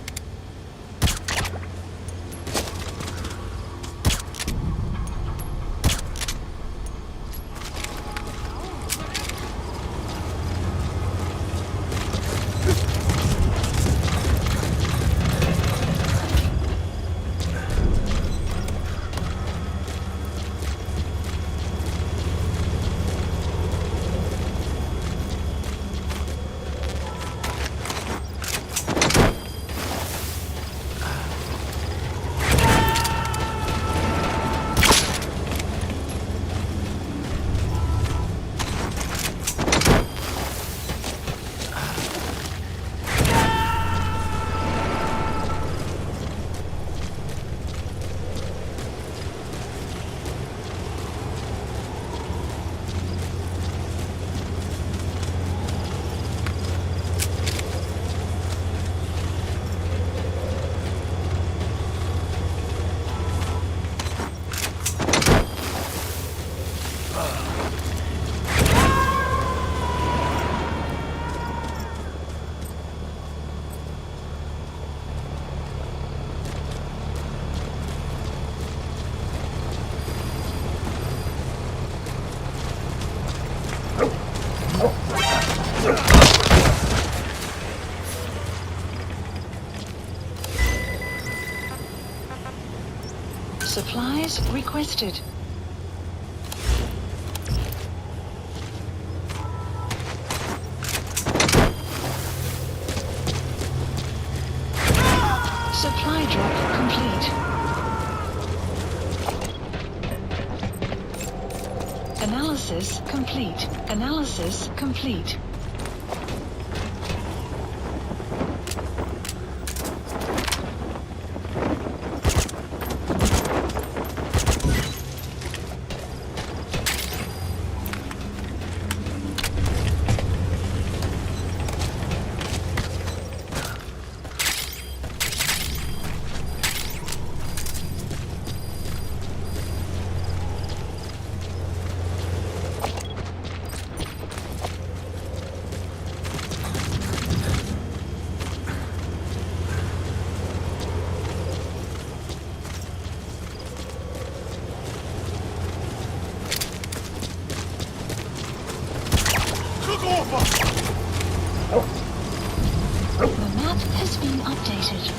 Supplies requested. Supply drop complete. Analysis complete. Analysis complete. The map has been updated.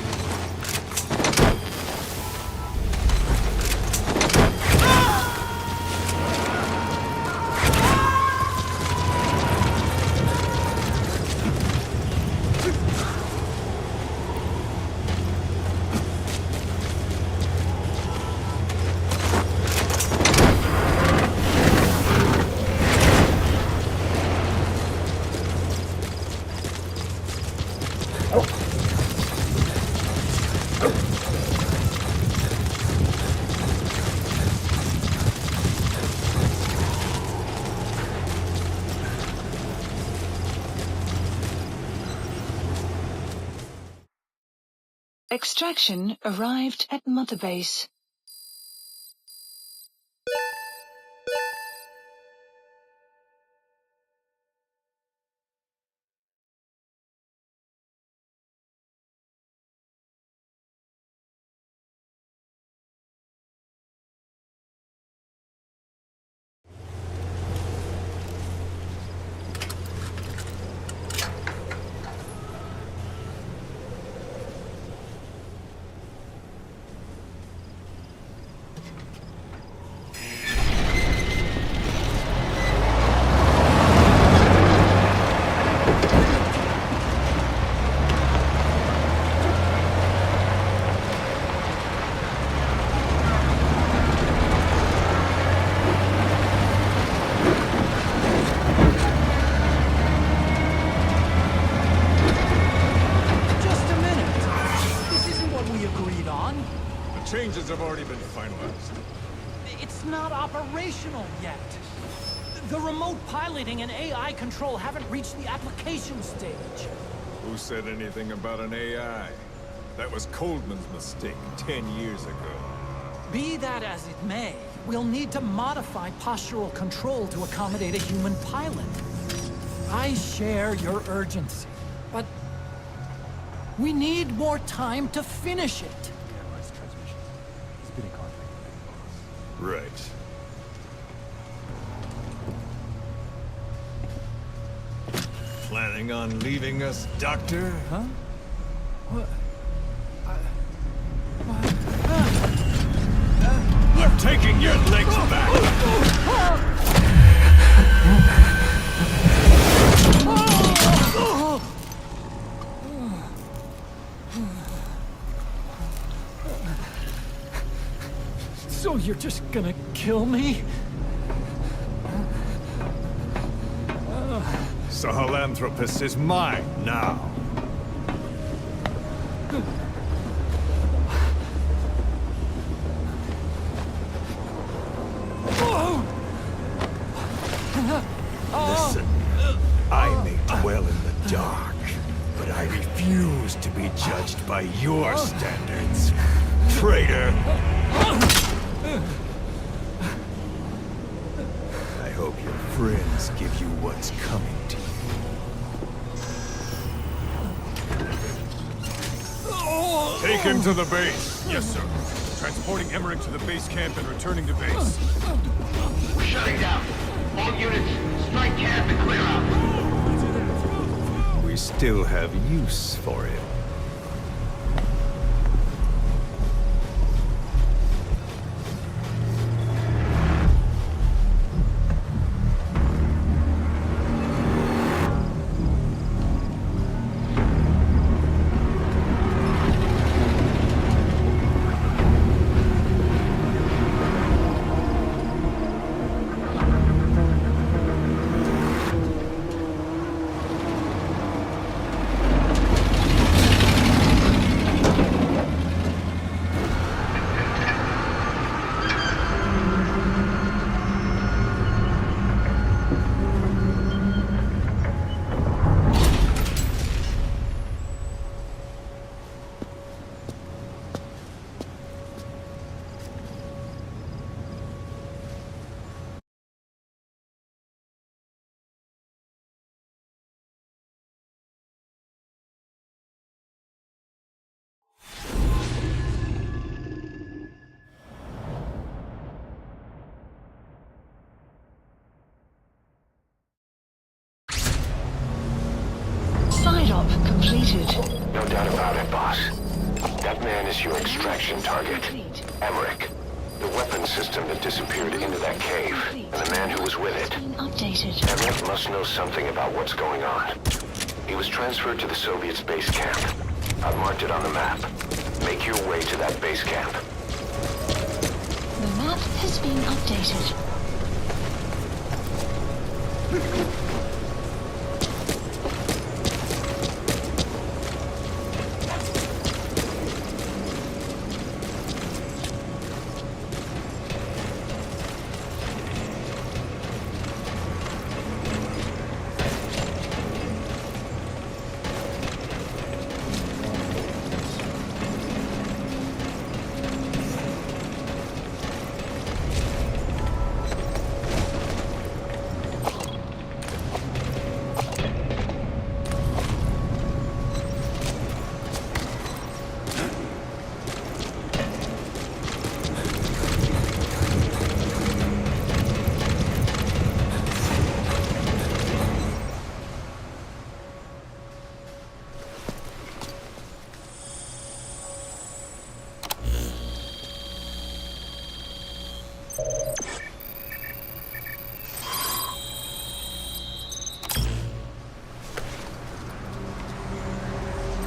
Extraction arrived at Mother Base. Changes have already been finalized. It's not operational yet. The remote piloting and AI control haven't reached the application stage. Who said anything about an AI? That was Coldman's mistake 10 years ago. Be that as it may, we'll need to modify postural control to accommodate a human pilot. I share your urgency, but We need more time to finish it. Analyze transmission. He's been in contact with the boss. Right. Planning on leaving us, Doctor? Huh? What? I'm taking your legs back! So you're just gonna kill me? Sahelanthropus is mine now. Listen, I may dwell in the dark, but I refuse to be judged by your standards, traitor! I hope your friends give you what's coming to you. Take him to the base. Yes, sir. Transporting Emmerich to the base camp and returning to base. We're shutting down. All units, strike camp and clear out. We still have use for him. Side-op completed. No doubt about it, boss. That man is your extraction target. Emmerich. The weapon system that disappeared into that cave, and the man who was with it. Been updated. Emmerich must know something about what's going on. He was transferred to the Soviets' base camp. I've marked it on the map. Make your way to that base camp. The map has been updated.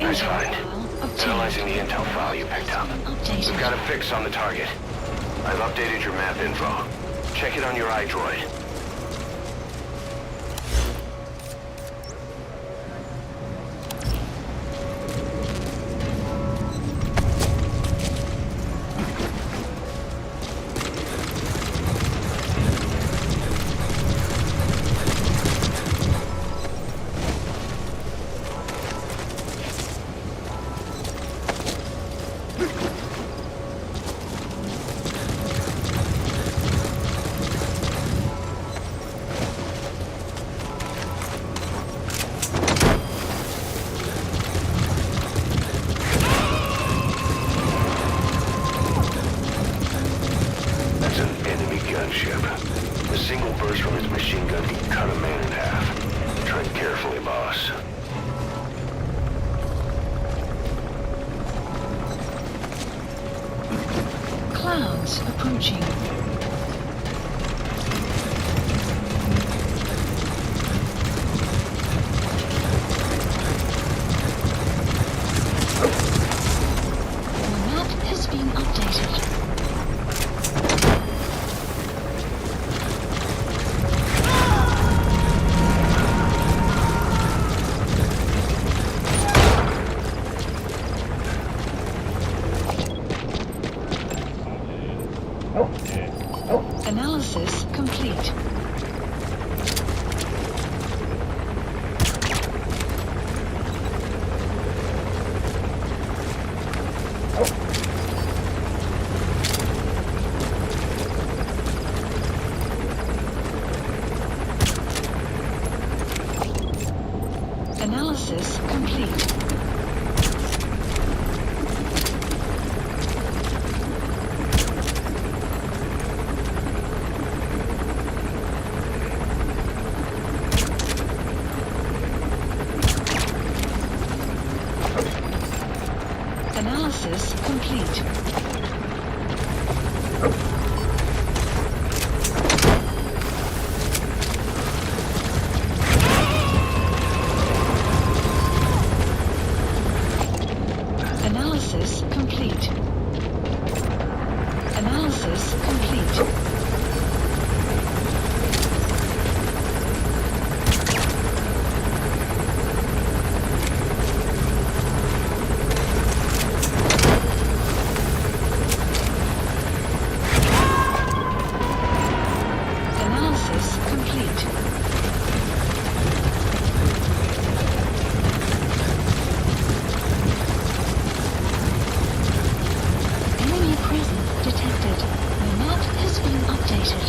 Nice find. Analyzing the intel file you picked up. Updated. We've got a fix on the target. I've updated your map info. Check it on your iDroid. Clouds approaching. The map has been updated. Analysis complete. Analysis complete. Analysis complete. Analysis complete. Analysis complete. Analysis complete. Enemy presence detected. The map has been updated.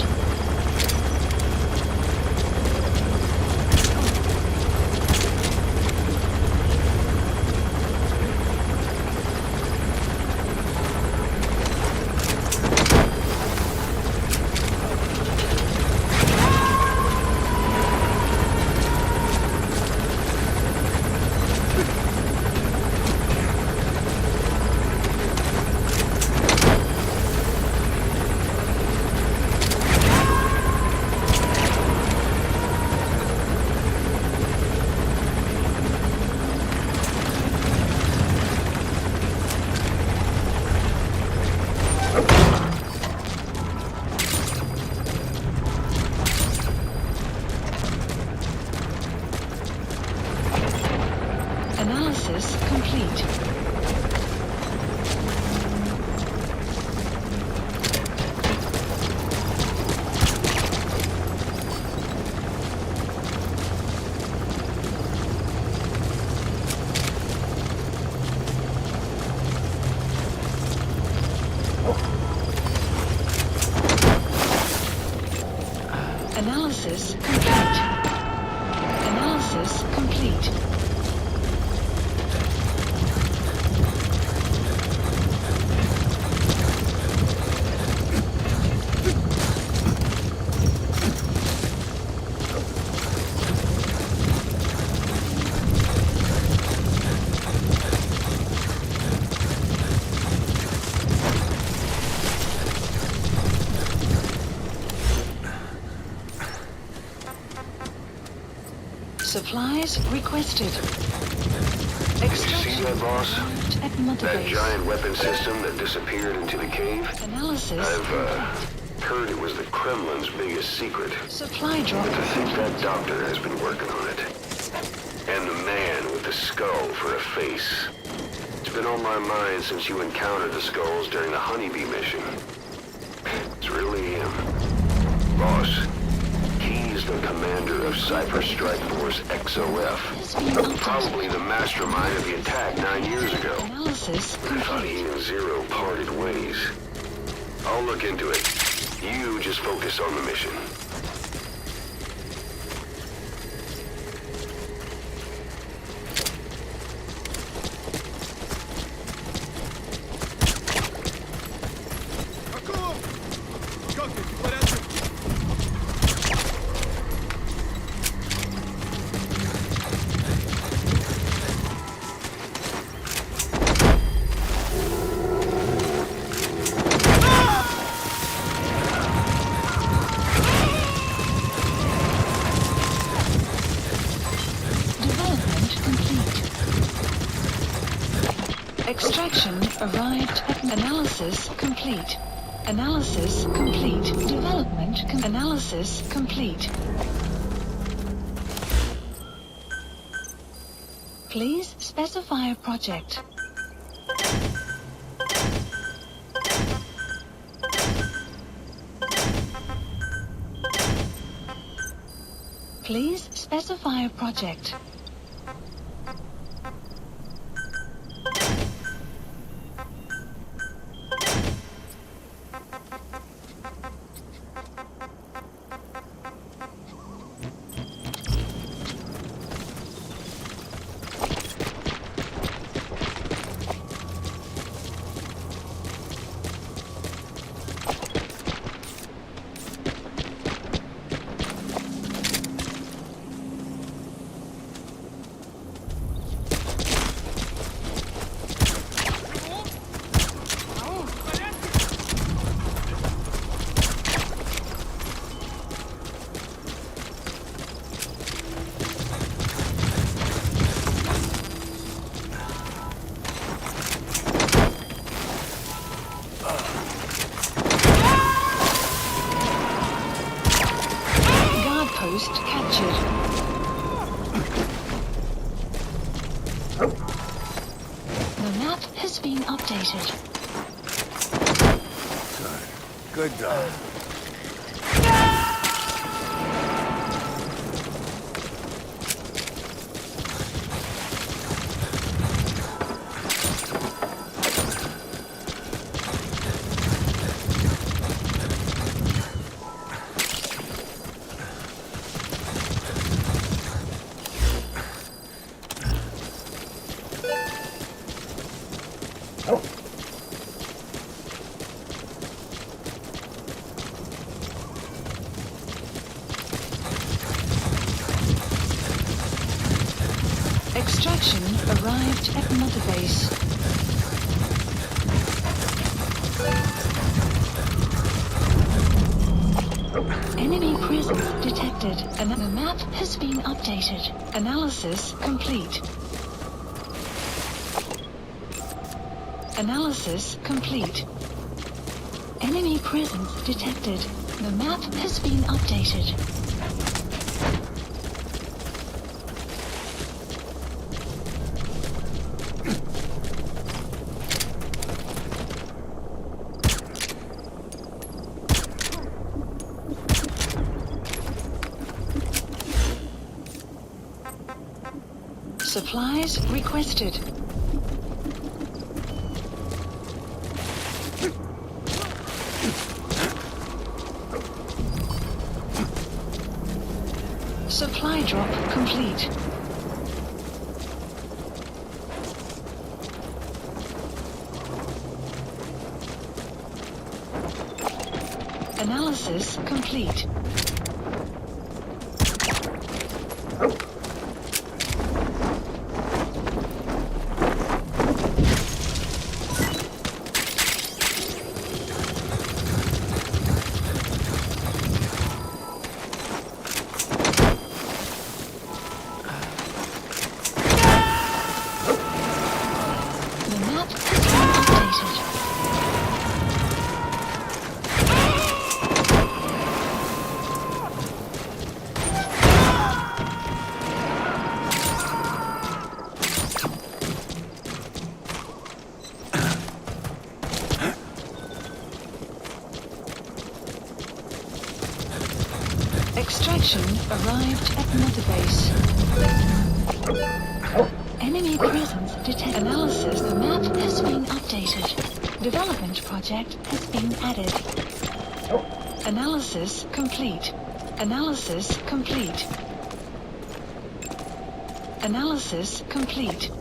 Analysis complete. Analysis complete. Analysis complete. Supplies requested. You see that, boss? At Mother That Base. giant weapon system that disappeared into the cave? Analysis. I've heard it was the Kremlin's biggest secret. Supply drop. But to think that doctor has been working on it. And the man with the skull for a face. It's been on my mind since you encountered the skulls during the Honeybee mission. It's really him. Boss, he's the commander of Cypher Strike Force XOF. Probably the mastermind of the attack 9 years ago. Analysis I thought he and Zero parted ways. I'll look into it. You just focus on the mission. Extraction arrived at analysis complete. Analysis complete. Development analysis complete. Please specify a project. Please specify a project. Post captured. The map has been updated. Good dog. Extraction arrived at Mother Base. Enemy presence detected, and the map has been updated. Analysis complete. Analysis complete. Enemy presence detected. The map has been updated. Supplies requested. Supply drop complete. Analysis complete. Extraction arrived at Mother Base. Enemy presence detect. Analysis. The map has been updated. Development project has been added. Analysis complete. Analysis complete. Analysis complete.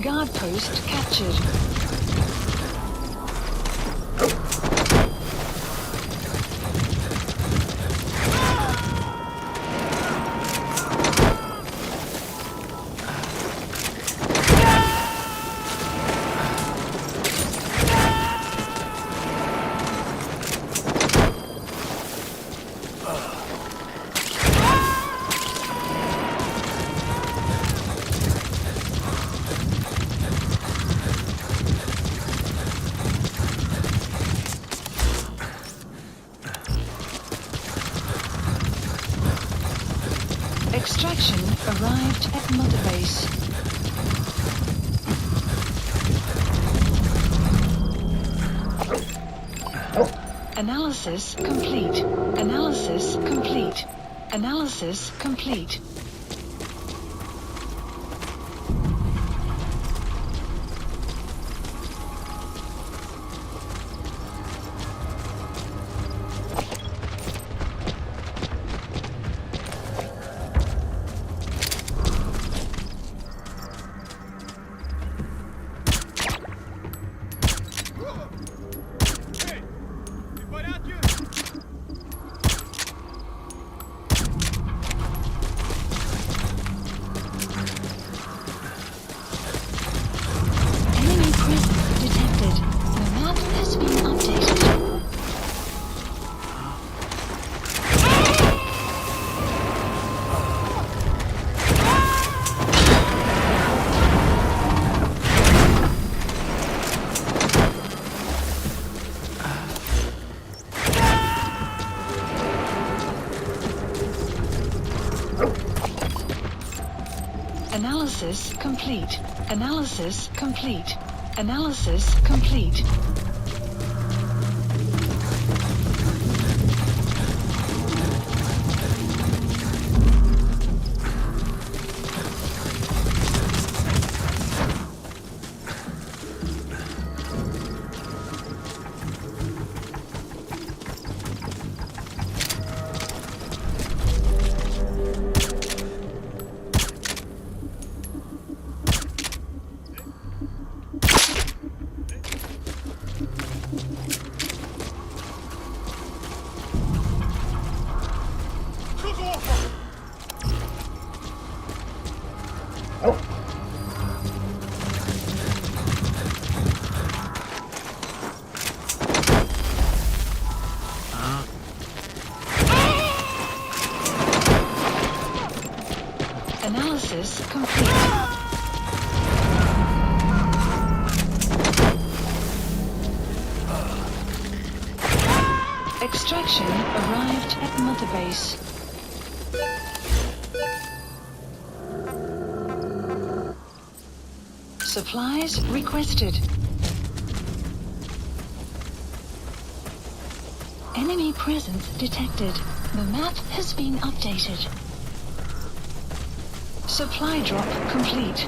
Guard post captured. Extraction arrived at Mother Base. Analysis complete. Analysis complete. Analysis complete. Enemy presence detected. The map has been updated. Analysis complete. Analysis complete. Analysis complete. Analysis complete. Extraction arrived at Mother Base. Supplies requested. Enemy presence detected. The map has been updated. Supply drop complete.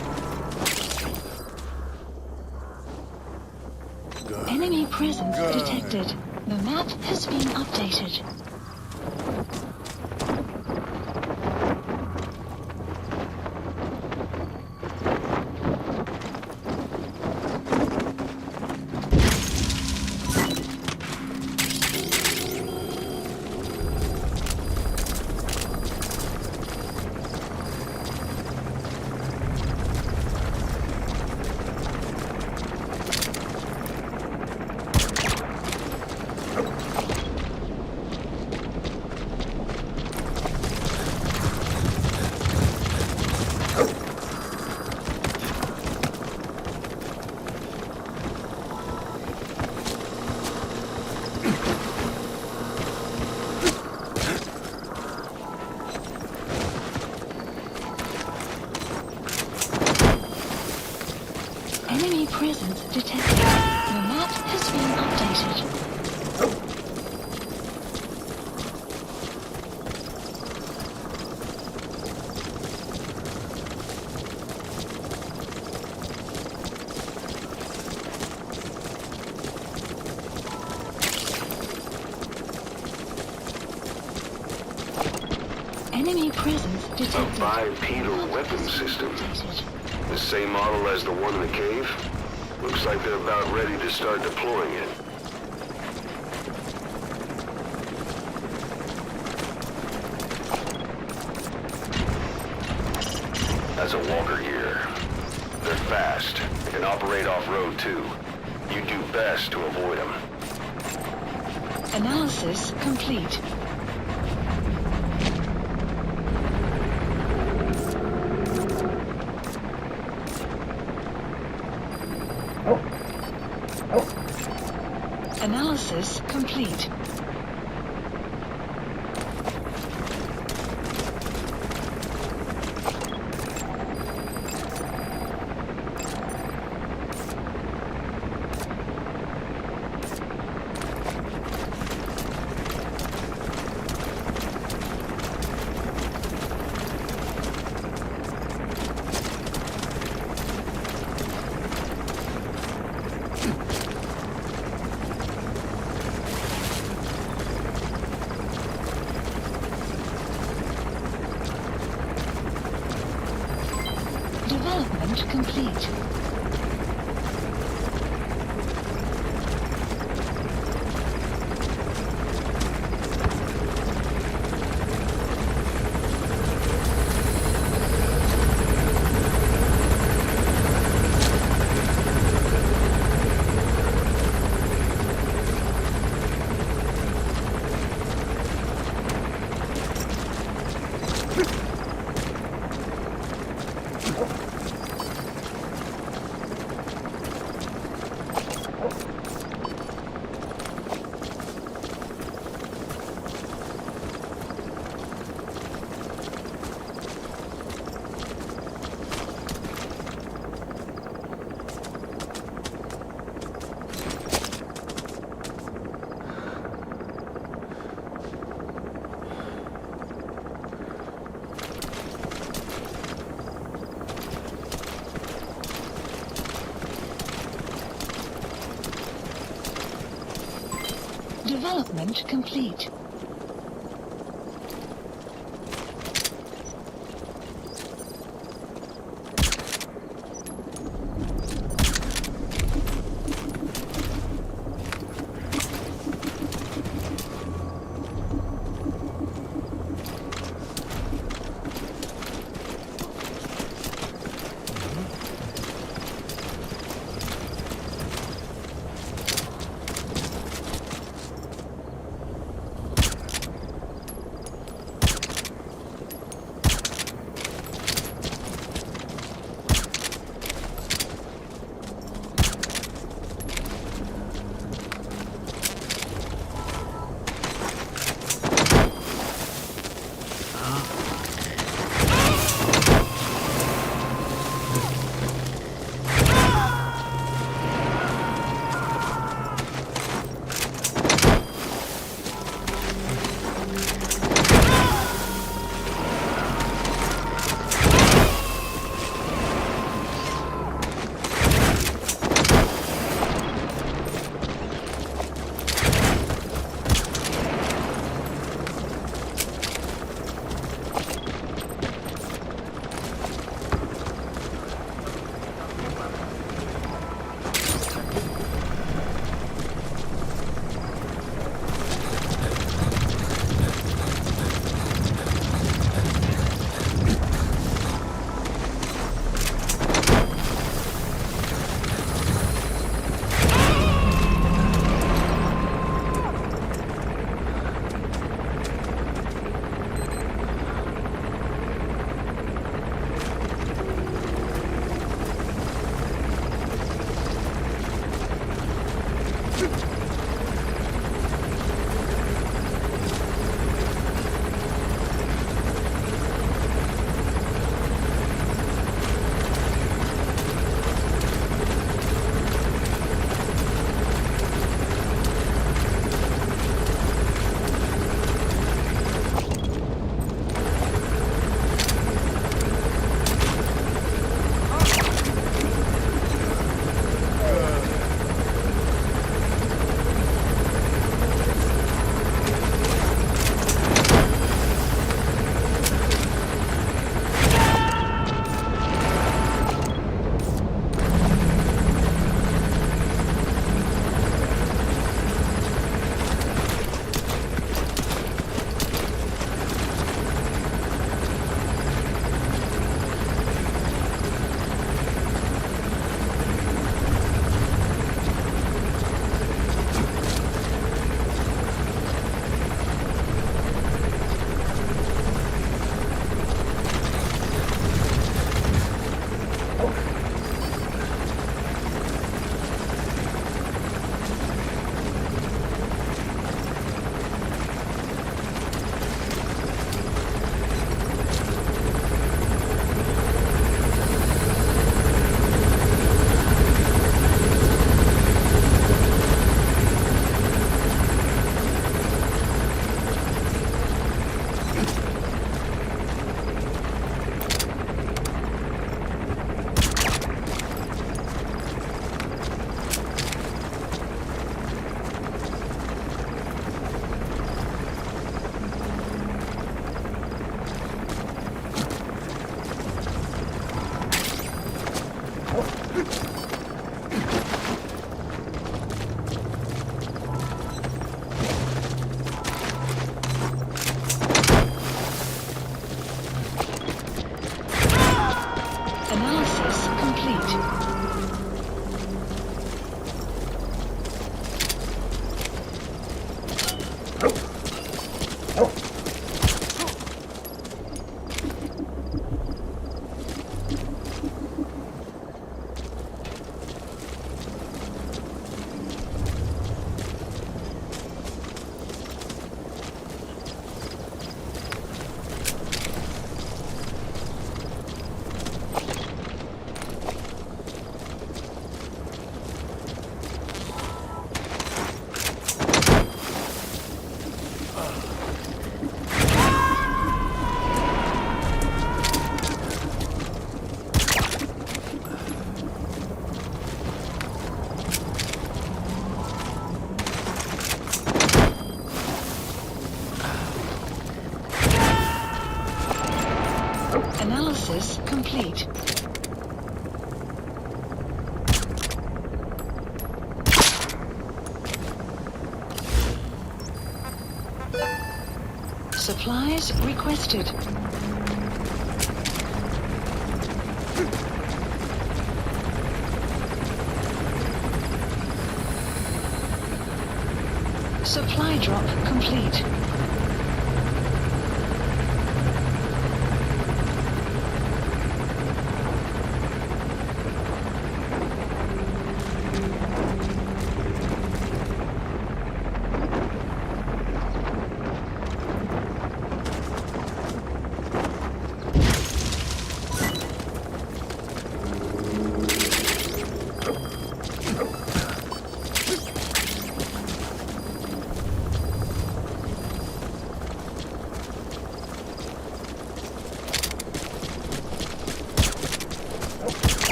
Enemy presence detected. The map has been updated. Enemy presence detected. The map has been updated. Enemy presence detected. A bipedal weapon system. Updated. The same model as the one in the cave? Looks like they're about ready to start deploying it. That's a walker here. They're fast. They can operate off-road too. You do best to avoid them. Analysis complete. Analysis complete. Development complete. Development complete. Analysis complete. Supplies requested. Supply drop complete.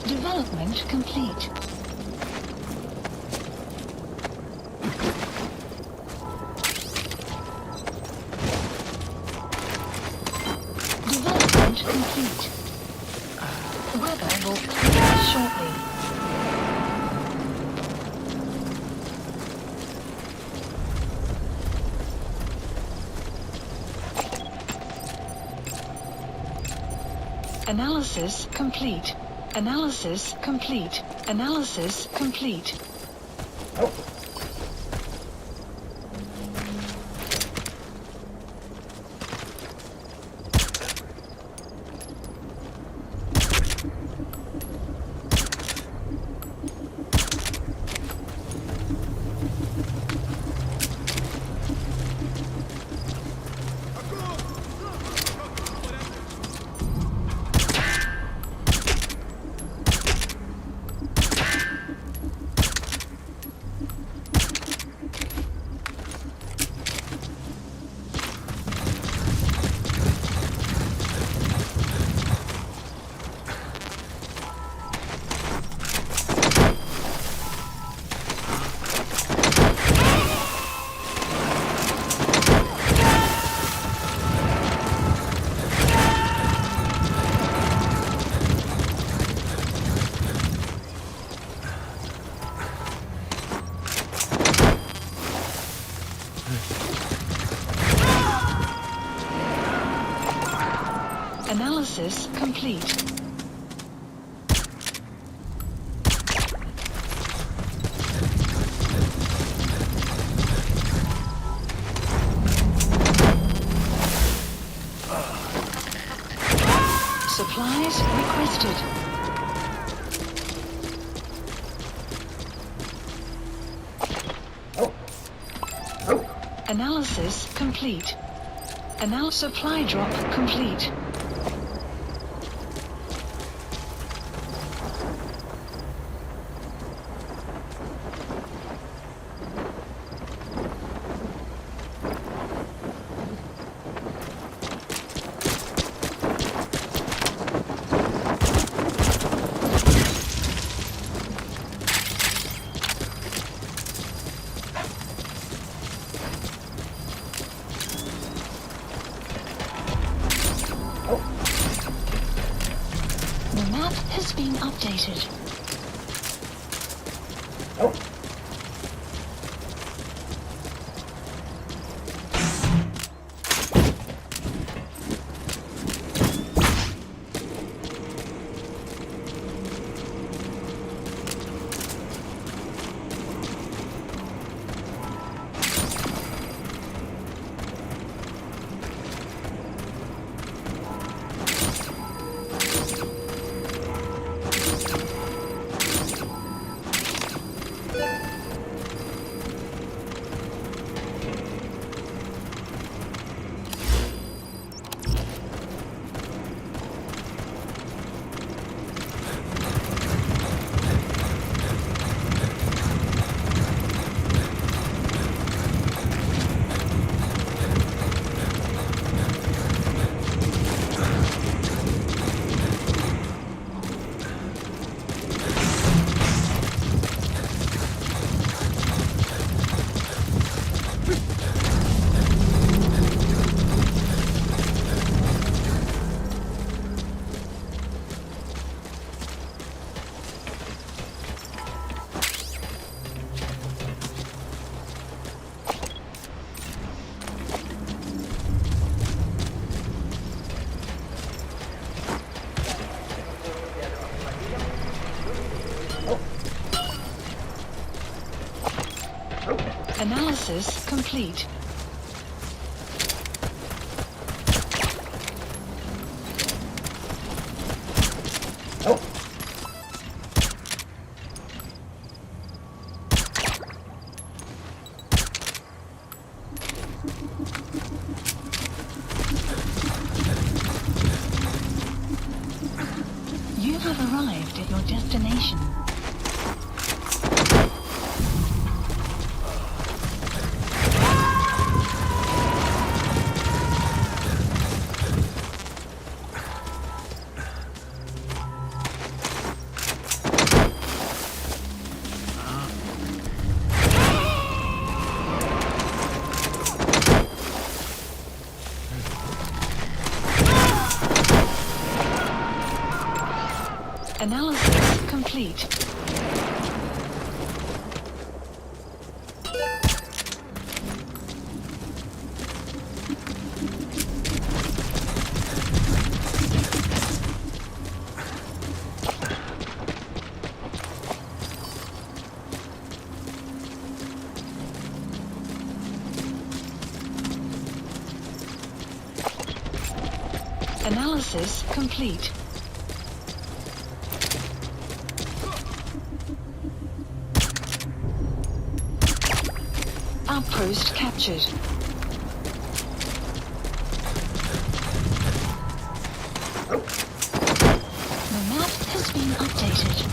Development complete. Development complete. Weather will clear shortly. Analysis complete. Analysis complete. Analysis complete. Analysis complete. Supplies requested. Analysis complete. Supply drop complete. The map has been updated. Analysis complete. You have arrived at your destination. Analysis complete. Analysis complete. Outpost captured. The map has been updated.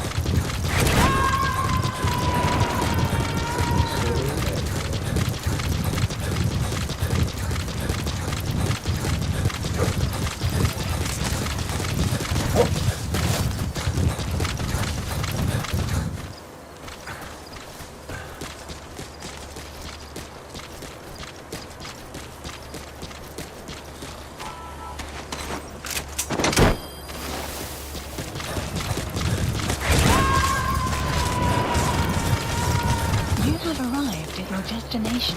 You have arrived at your destination.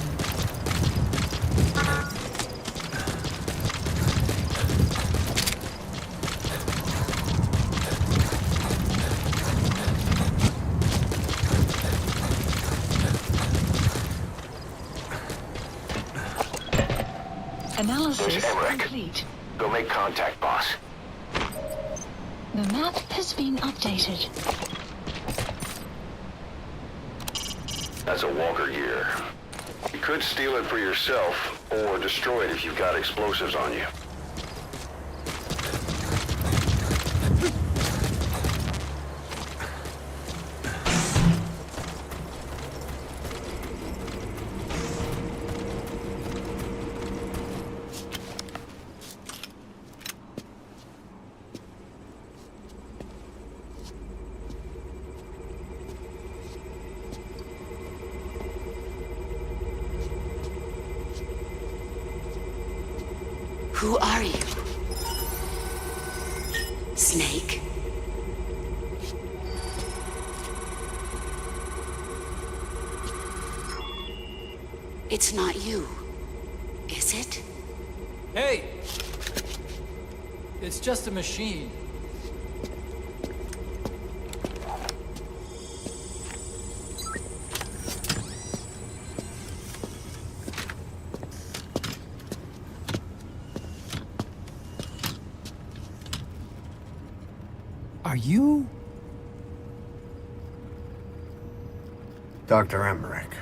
Analysis There's Emmerich. complete. Go make contact, boss. The map has been updated. That's a Walker gear. You could steal it for yourself, or destroy it if you've got explosives on you. Who are you? Snake? It's not you, is it? Hey! It's just a machine. Are you? Dr. Emmerich.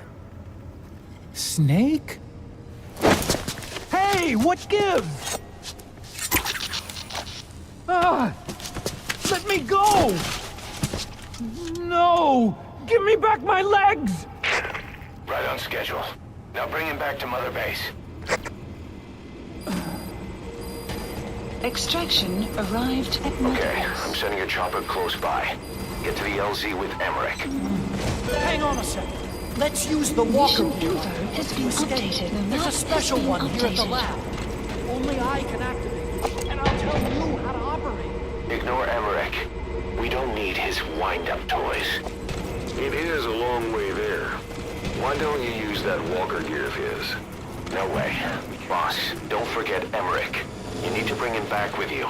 Snake? Hey, what gives? Ah! Let me go! No! Give me back my legs! Right on schedule. Now bring him back to Mother Base. Extraction arrived at Mother Okay, Base. I'm sending a chopper close by. Get to the LZ with Emmerich. Hang on a second. Let's use the walker Mission gear. info has been updated. The There's map a special has been one here at the updated. lab. Only I can activate it, and I'll tell you how to operate it. Ignore Emmerich. We don't need his wind-up toys. It is a long way there. Why don't you use that Walker gear of his? No way. Boss, don't forget Emmerich. You need to bring him back with you.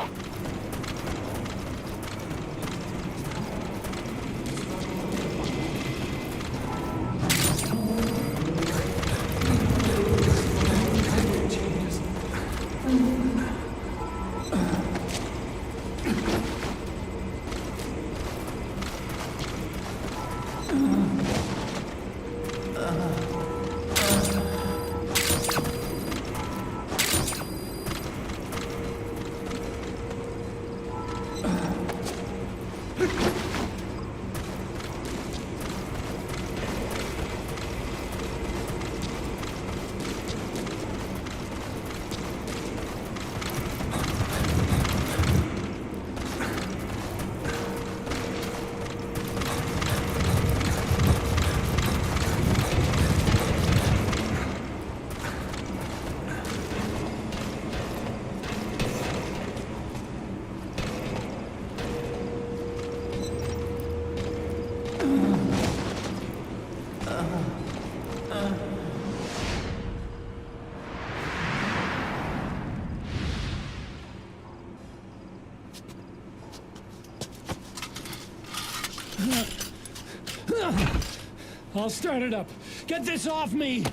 I'll start it up. Get this off me!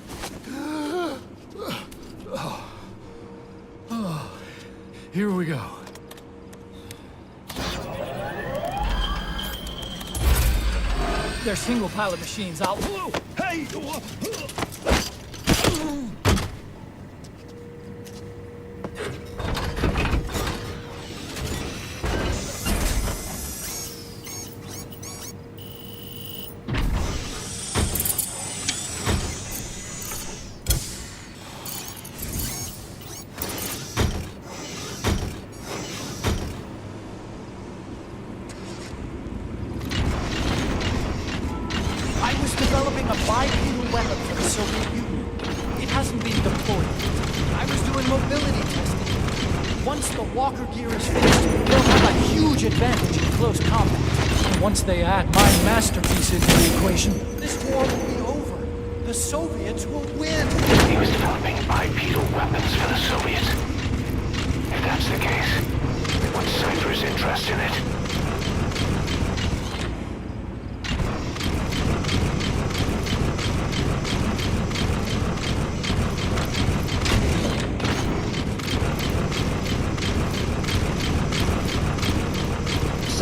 Here we go. They're single pilot machines. I'll... Hey! Developing a bipedal weapon for the Soviet Union. It hasn't been deployed. I was doing mobility testing. Once the walker gear is finished, they'll have a huge advantage in close combat. And once they add my masterpiece into the equation, this war will be over. The Soviets will win. He was developing bipedal weapons for the Soviets. If that's the case, what's Cypher's interest in it?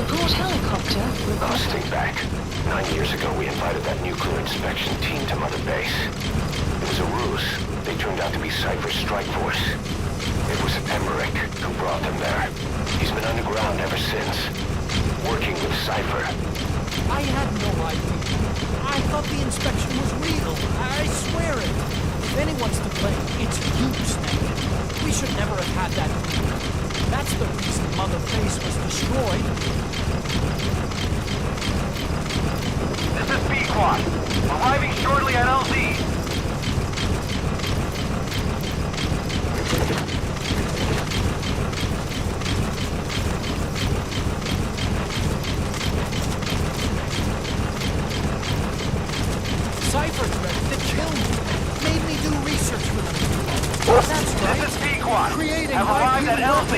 Support helicopter requested. Think back. 9 years ago, we invited that nuclear inspection team to Mother Base. It was a ruse. They turned out to be Cypher's strike force. It was Emmerich who brought them there. He's been underground ever since, working with Cypher. I had no idea. I thought the inspection was real. I swear it. If anyone's to blame, it's you, Snake. We should never have had that meeting. That's the reason Mother Base was destroyed. This is B-Quad. Arriving shortly at LZ. Cypher threatened to kill me. Made me do research for them. That's right. This is B-Quad. Creating Have arrived at LZ.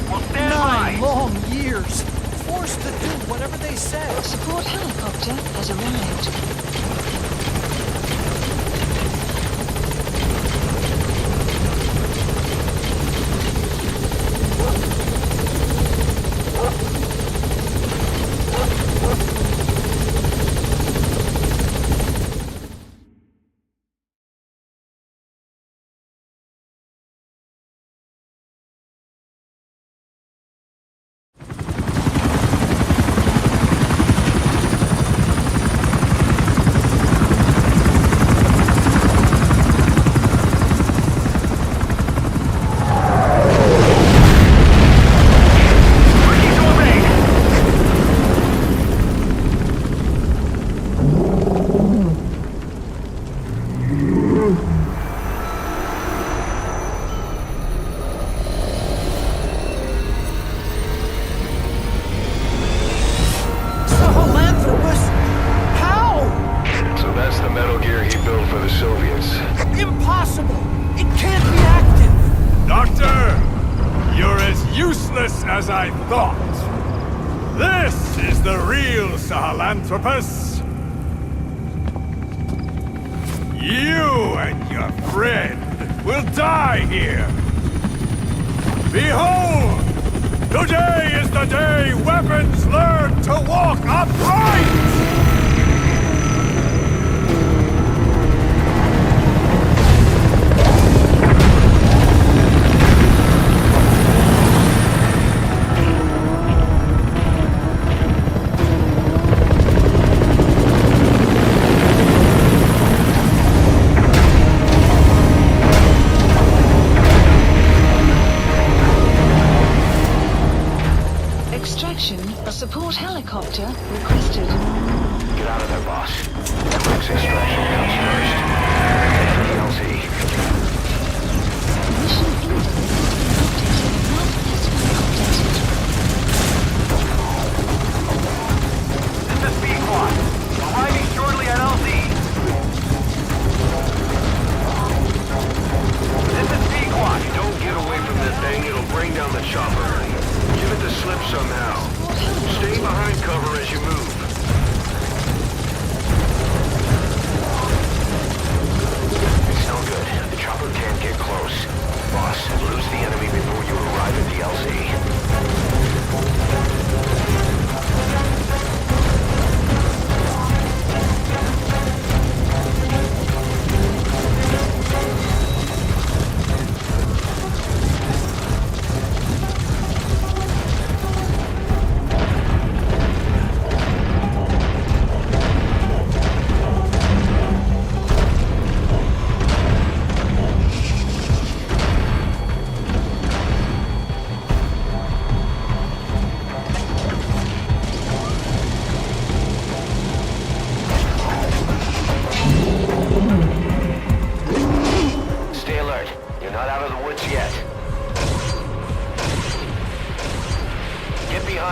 We'll stand 9 by. long years. Forced to do whatever they said. Support helicopter has arrived. As I thought. This is the real Sahelanthropus. You and your friend will die here. Behold! Today is the day weapons learn to walk upright!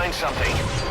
find something.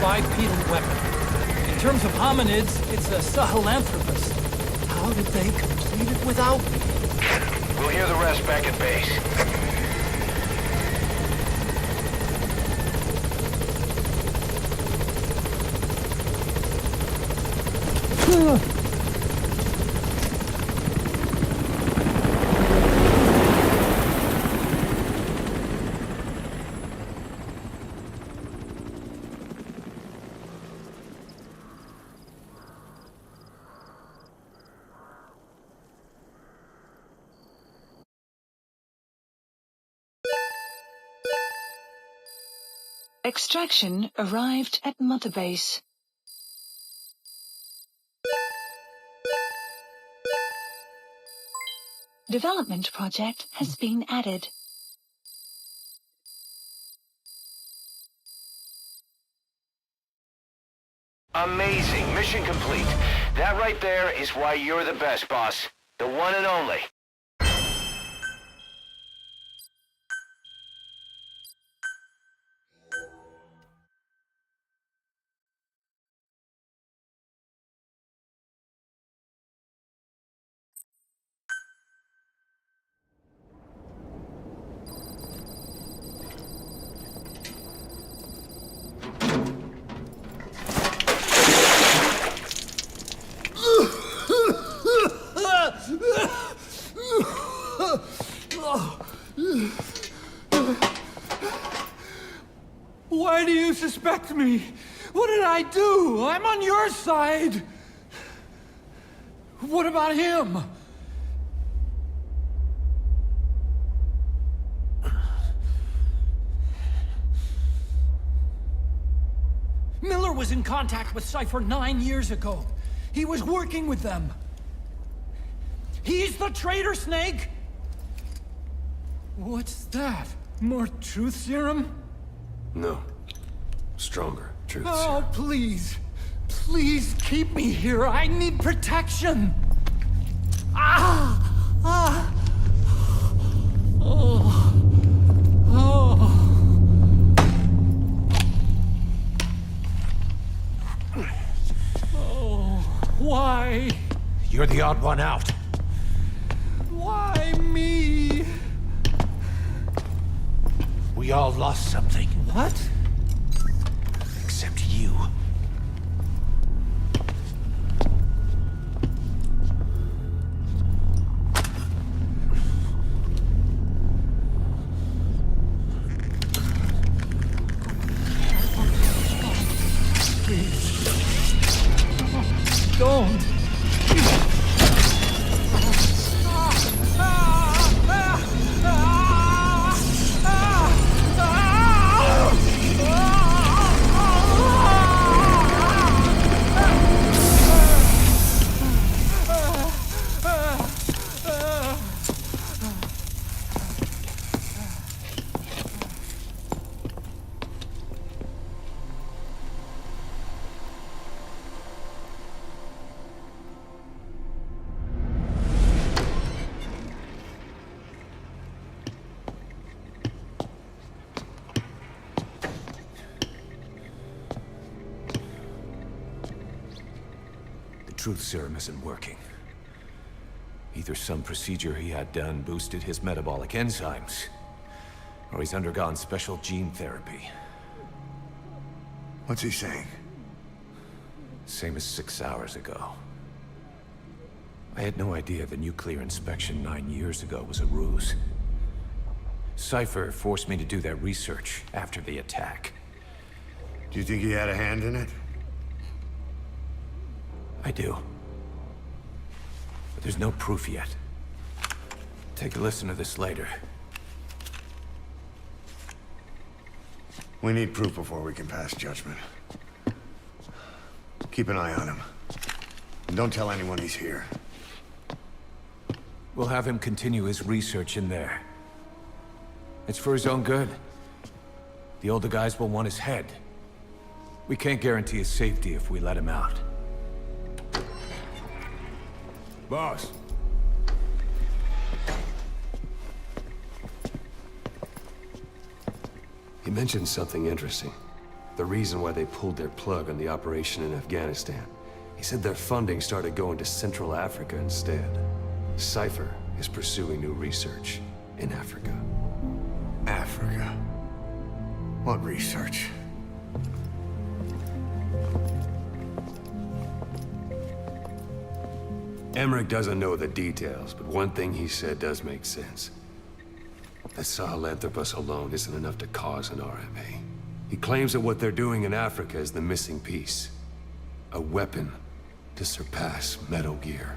bipedal weapon. In terms of hominids, it's a sahelanthropus. How did they complete it without me? We'll hear the rest back at base. Extraction arrived at Mother Base. Development project has been added. Amazing. Mission complete. That right there is why you're the best, boss. The one and only. Why do you suspect me? What did I do? I'm on your side. What about him? Miller was in contact with Cypher 9 years ago. He was working with them. He's the traitor, Snake? What's that? More truth serum? No. Stronger truth Oh, serum. please. Please keep me here. I need protection. Ah! Ah! Oh. Oh. odd one out. Why me? We all lost something. What? Except you. Don't! Truth serum isn't working. Either some procedure he had done boosted his metabolic enzymes, or he's undergone special gene therapy. What's he saying? Same as 6 hours ago. I had no idea the nuclear inspection 9 years ago was a ruse. Cypher forced me to do that research after the attack. Do you think he had a hand in it? I do. But there's no proof yet. Take a listen to this later. We need proof before we can pass judgment. Keep an eye on him. And don't tell anyone he's here. We'll have him continue his research in there. It's for his own good. The older guys will want his head. We can't guarantee his safety if we let him out. Boss. He mentioned something interesting. The reason why they pulled their plug on the operation in Afghanistan. He said their funding started going to Central Africa instead. Cypher is pursuing new research in Africa. Africa. What research? Emmerich doesn't know the details, but one thing he said does make sense. That Sahelanthropus alone isn't enough to cause an RMA. He claims that what they're doing in Africa is the missing piece. A weapon to surpass Metal Gear.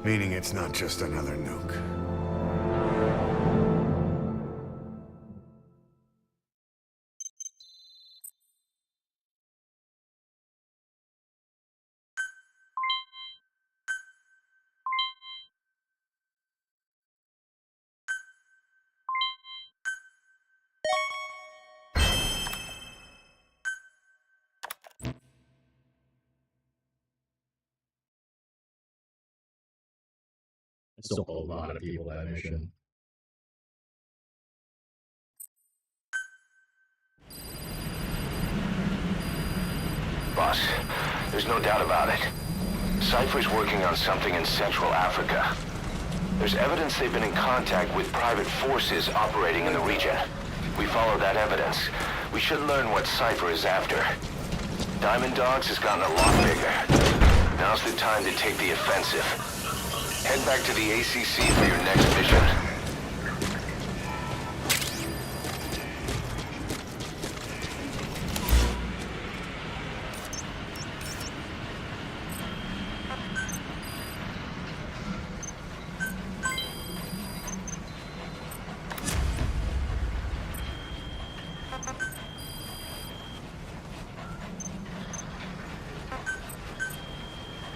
Meaning it's not just another nuke. Still a lot of people that mission. Boss, there's no doubt about it. Cypher's working on something in Central Africa. There's evidence they've been in contact with private forces operating in the region. We follow that evidence. We should learn what Cypher is after. Diamond Dogs has gotten a lot bigger. Now's the time to take the offensive. Head back to the ACC for your next mission.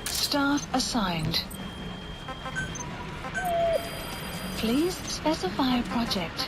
Staff assigned. Please specify a project.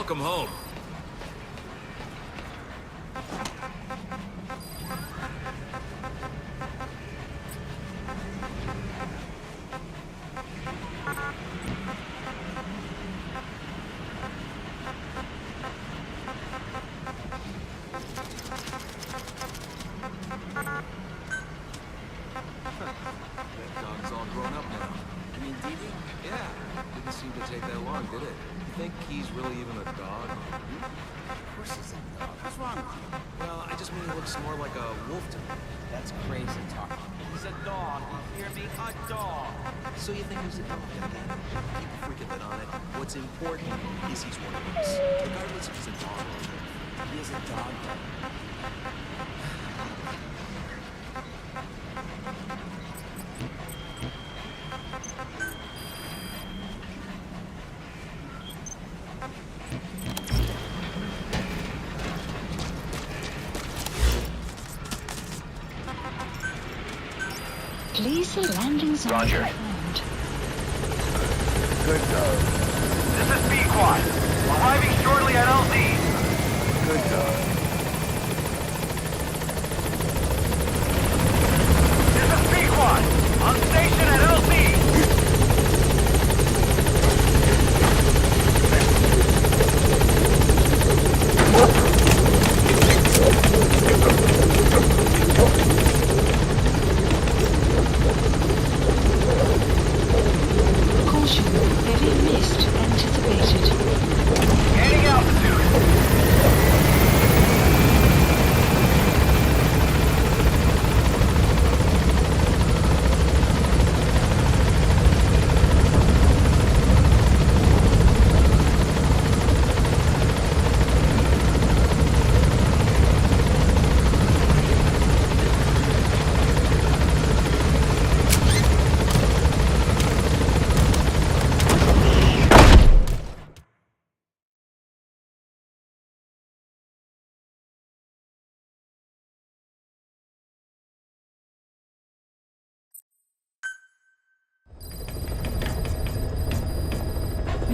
Welcome home. Dog's all grown up now. You mean Dee Dee? Yeah. Didn't seem to take that long, did it? You think he's really even a dog? Of course he's a dog. What's wrong with you? Well, I just mean he looks more like a wolf to me. That's crazy talk. He's a dog. You hear me? A dog. So you think he's a dog again? Keep freaking it on it. What's important is he's one of us. Regardless if he's a dog or a wolf. He is a dog. Please the landing zone Roger. confirmed. Good dog. This is B-Quad. Arriving shortly at LZ. Good dog. This is B-Quad. On station at LZ. Caution, heavy mist anticipated. Gaining altitude.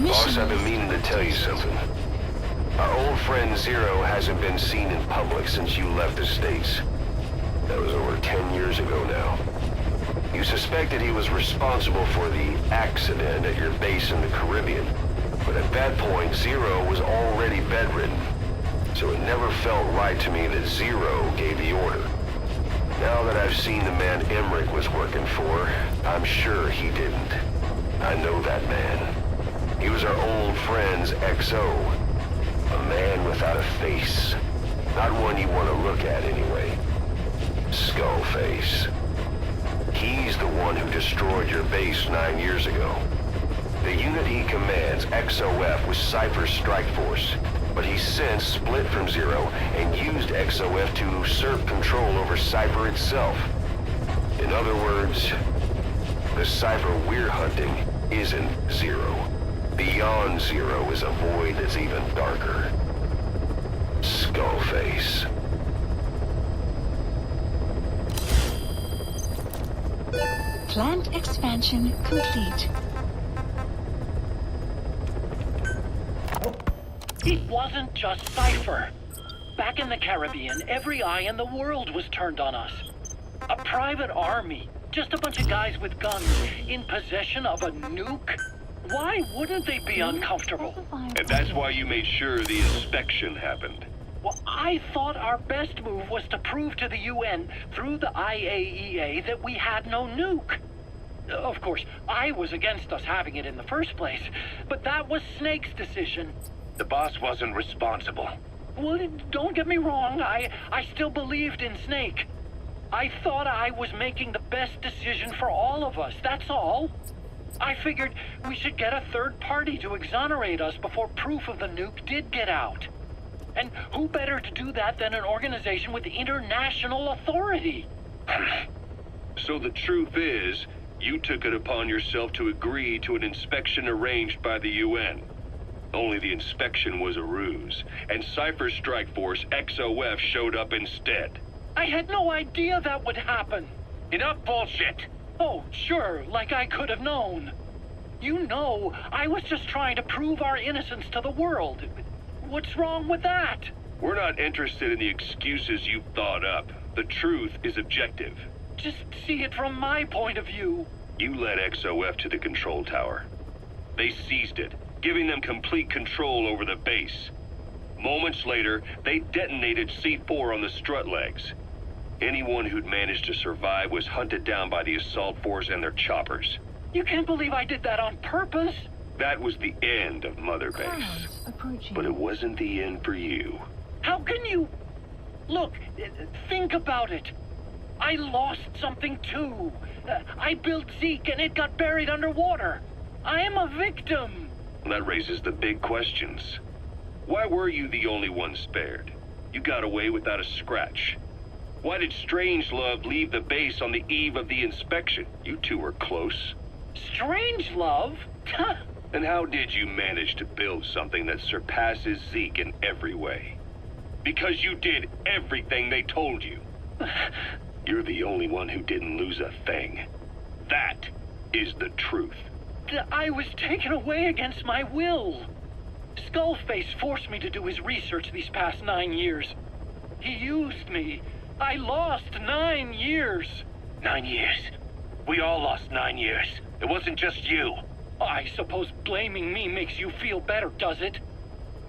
Boss, I've been meaning to tell you something. Our old friend Zero hasn't been seen in public since you left the States. That was over 10 years ago now. You suspected he was responsible for the accident at your base in the Caribbean, but at that point, Zero was already bedridden. So it never felt right to me that Zero gave the order. Now that I've seen the man Emmerich was working for, I'm sure he didn't. I know that man. He was our old friend's XO. A man without a face. Not one you want to look at anyway. Skullface. He's the one who destroyed your base 9 years ago. The unit he commands, XOF, was Cypher's strike force. But he's since split from Zero and used XOF to usurp control over Cypher itself. In other words, the Cypher we're hunting isn't Zero. Beyond Zero is a void that's even darker. Skullface. Plant expansion complete. It wasn't just Cypher. Back in the Caribbean, every eye in the world was turned on us. A private army, just a bunch of guys with guns, in possession of a nuke? Why wouldn't they be uncomfortable? And that's why you made sure the inspection happened. Well, I thought our best move was to prove to the UN through the IAEA that we had no nuke. Of course, I was against us having it in the first place, but that was Snake's decision. The boss wasn't responsible. Well, don't get me wrong, I still believed in Snake. I thought I was making the best decision for all of us, that's all. I figured we should get a third party to exonerate us before proof of the nuke did get out. And who better to do that than an organization with international authority? So the truth is, you took it upon yourself to agree to an inspection arranged by the UN. Only the inspection was a ruse, and Cypher's strike force, XOF, showed up instead. I had no idea that would happen. Enough bullshit. Oh, sure, like I could have known. You know, I was just trying to prove our innocence to the world. What's wrong with that? We're not interested in the excuses you've thought up. The truth is objective. Just see it from my point of view. You led XOF to the control tower. They seized it, giving them complete control over the base. Moments later, they detonated C4 on the strut legs. Anyone who'd managed to survive was hunted down by the assault force and their choppers. You can't believe I did that on purpose. That was the end of Mother Base. But it wasn't the end for you. How can you... Look, think about it. I lost something too. I built Zeke and it got buried underwater. I am a victim. That raises the big questions. Why were you the only one spared? You got away without a scratch. Why did Strangelove leave the base on the eve of the inspection? You two were close. Strangelove? And how did you manage to build something that surpasses Zeke in every way? Because you did everything they told you. You're the only one who didn't lose a thing. That is the truth. I was taken away against my will. Skullface forced me to do his research these past 9 years. He used me. I lost 9 years. 9 years. We all lost 9 years. It wasn't just you. I suppose blaming me makes you feel better, does it?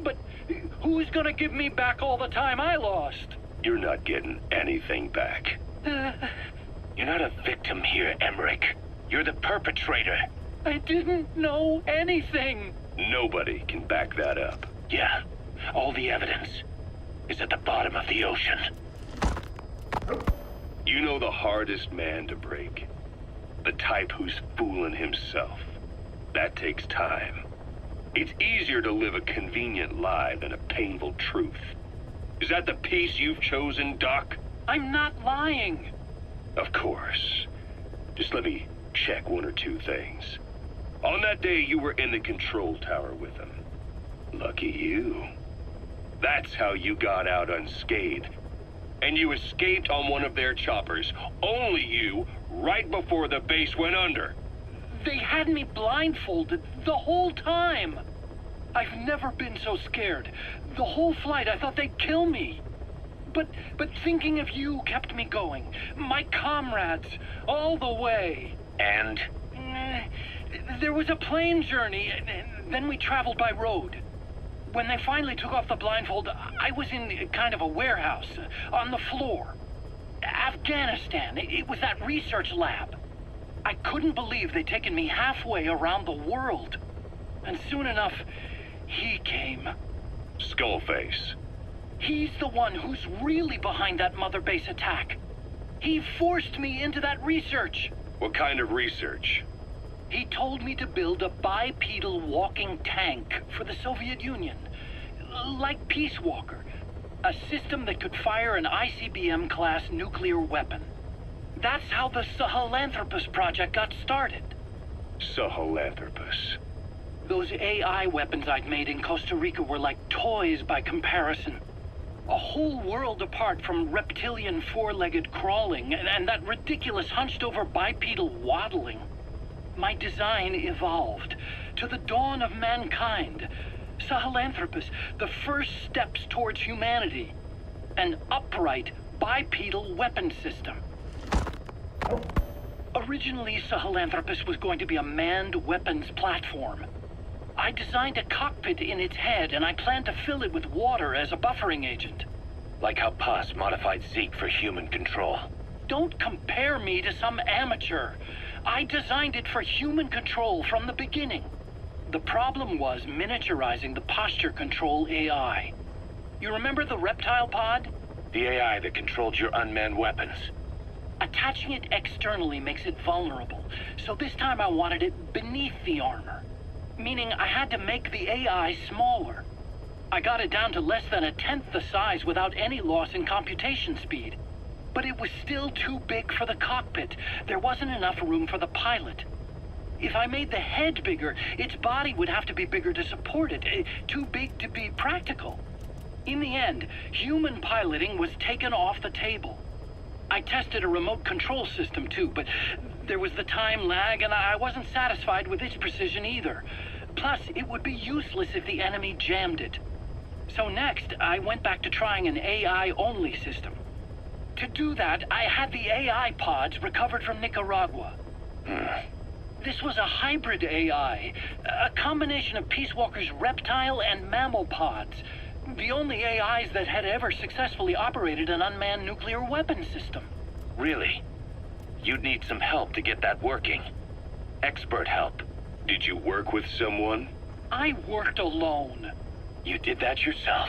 But who's gonna give me back all the time I lost? You're not getting anything back. You're not a victim here, Emmerich. You're the perpetrator. I didn't know anything. Nobody can back that up. Yeah, all the evidence is at the bottom of the ocean. You know the hardest man to break. The type who's fooling himself. That takes time. It's easier to live a convenient lie than a painful truth. Is that the piece you've chosen, Doc? I'm not lying. Of course. Just let me check one or two things. On that day, you were in the control tower with them. Lucky you. That's how you got out unscathed. And you escaped on one of their choppers. Only you, right before the base went under. They had me blindfolded the whole time. I've never been so scared. The whole flight, I thought they'd kill me. But thinking of you kept me going. My comrades, all the way. And? There was a plane journey, and then we traveled by road. When they finally took off the blindfold, I was in kind of a warehouse, on the floor. Afghanistan, it was that research lab. I couldn't believe they'd taken me halfway around the world. And soon enough, he came. Skullface. He's the one who's really behind that Mother Base attack. He forced me into that research. What kind of research? He told me to build a bipedal walking tank for the Soviet Union. Like Peace Walker. A system that could fire an ICBM-class nuclear weapon. That's how the Sahelanthropus project got started. Sahelanthropus. Those AI weapons I'd made in Costa Rica were like toys by comparison. A whole world apart from reptilian four-legged crawling and that ridiculous hunched-over bipedal waddling. My design evolved. To the dawn of mankind. Sahelanthropus, the first steps towards humanity. An upright bipedal weapon system. Originally, Sahelanthropus was going to be a manned weapons platform. I designed a cockpit in its head, and I planned to fill it with water as a buffering agent. Like how Paz modified Zeke for human control. Don't compare me to some amateur. I designed it for human control from the beginning. The problem was miniaturizing the posture control AI. You remember the reptile pod? The AI that controlled your unmanned weapons. Attaching it externally makes it vulnerable, so this time I wanted it beneath the armor. Meaning I had to make the AI smaller. I got it down to less than 1/10 the size without any loss in computation speed. But it was still too big for the cockpit. There wasn't enough room for the pilot. If I made the head bigger, its body would have to be bigger to support it. Too big to be practical. In the end, human piloting was taken off the table. I tested a remote control system too, but there was the time lag and I wasn't satisfied with its precision either. Plus, it would be useless if the enemy jammed it. So next, I went back to trying an AI-only system. To do that, I had the AI pods recovered from Nicaragua. This was a hybrid AI, a combination of Peace Walker's reptile and mammal pods. The only AIs that had ever successfully operated an unmanned nuclear weapon system. Really? You'd need some help to get that working. Expert help. Did you work with someone? I worked alone. You did that yourself?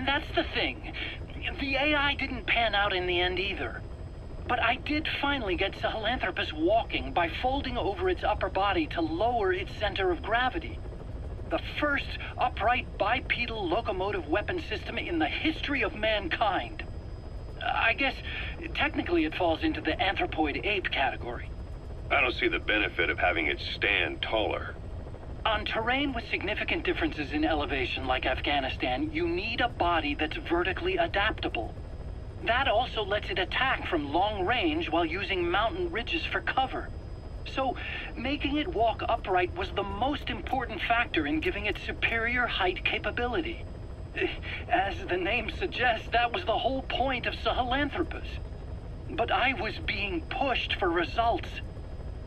That's the thing. The AI didn't pan out in the end either. But I did finally get Sahelanthropus walking by folding over its upper body to lower its center of gravity. The first upright bipedal locomotive weapon system in the history of mankind. I guess technically it falls into the anthropoid ape category. I don't see the benefit of having it stand taller. On terrain with significant differences in elevation like Afghanistan, you need a body that's vertically adaptable. That also lets it attack from long range while using mountain ridges for cover. So, making it walk upright was the most important factor in giving it superior height capability. As the name suggests, that was the whole point of Sahelanthropus. But I was being pushed for results.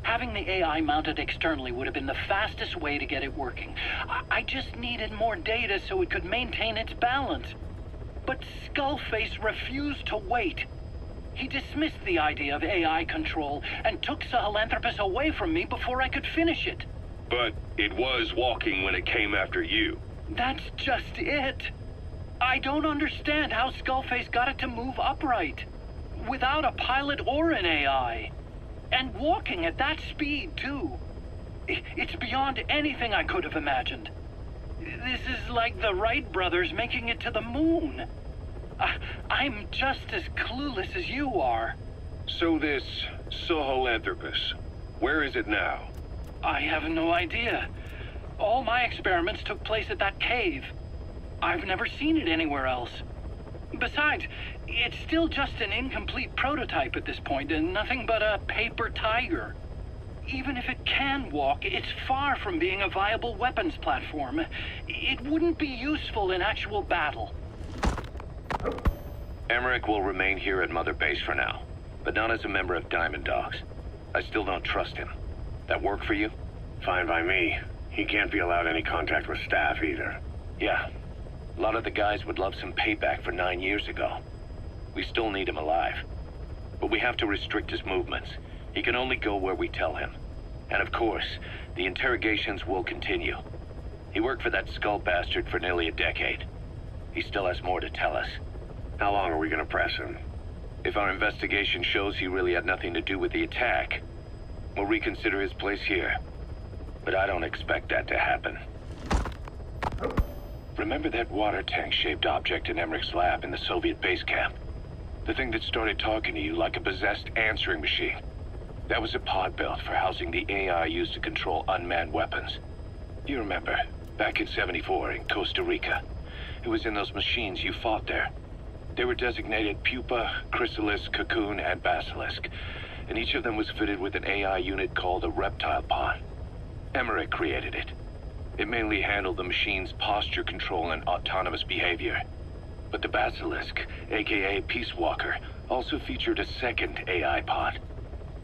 Having the AI mounted externally would have been the fastest way to get it working. I just needed more data so it could maintain its balance. But Skullface refused to wait. He dismissed the idea of AI control and took Sahelanthropus away from me before I could finish it. But it was walking when it came after you. That's just it. I don't understand how Skullface got it to move upright, without a pilot or an AI. And walking at that speed, too. It's beyond anything I could have imagined. This is like the Wright brothers making it to the moon. I'm just as clueless as you are. So this Sahelanthropus, where is it now? I have no idea. All my experiments took place at that cave. I've never seen it anywhere else. Besides, it's still just an incomplete prototype at this point, and nothing but a paper tiger. Even if it can walk, it's far from being a viable weapons platform. It wouldn't be useful in actual battle. Emmerich will remain here at Mother Base for now, but not as a member of Diamond Dogs. I still don't trust him. That work for you? Fine by me. He can't be allowed any contact with staff either. Yeah. A lot of the guys would love some payback for 9 years ago. We still need him alive. But we have to restrict his movements. He can only go where we tell him. And of course, the interrogations will continue. He worked for that skull bastard for nearly a decade. He still has more to tell us. How long are we gonna press him? If our investigation shows he really had nothing to do with the attack, we'll reconsider his place here. But I don't expect that to happen. Remember that water tank-shaped object in Emmerich's lab in the Soviet base camp? The thing that started talking to you like a possessed answering machine. That was a pod built for housing the AI used to control unmanned weapons. You remember, back in '74 in Costa Rica. It was in those machines you fought there. They were designated Pupa, Chrysalis, Cocoon, and Basilisk, and each of them was fitted with an AI unit called a reptile pod. Emmerich created it. It mainly handled the machine's posture control and autonomous behavior. But the Basilisk, aka Peace Walker, also featured a second AI pod.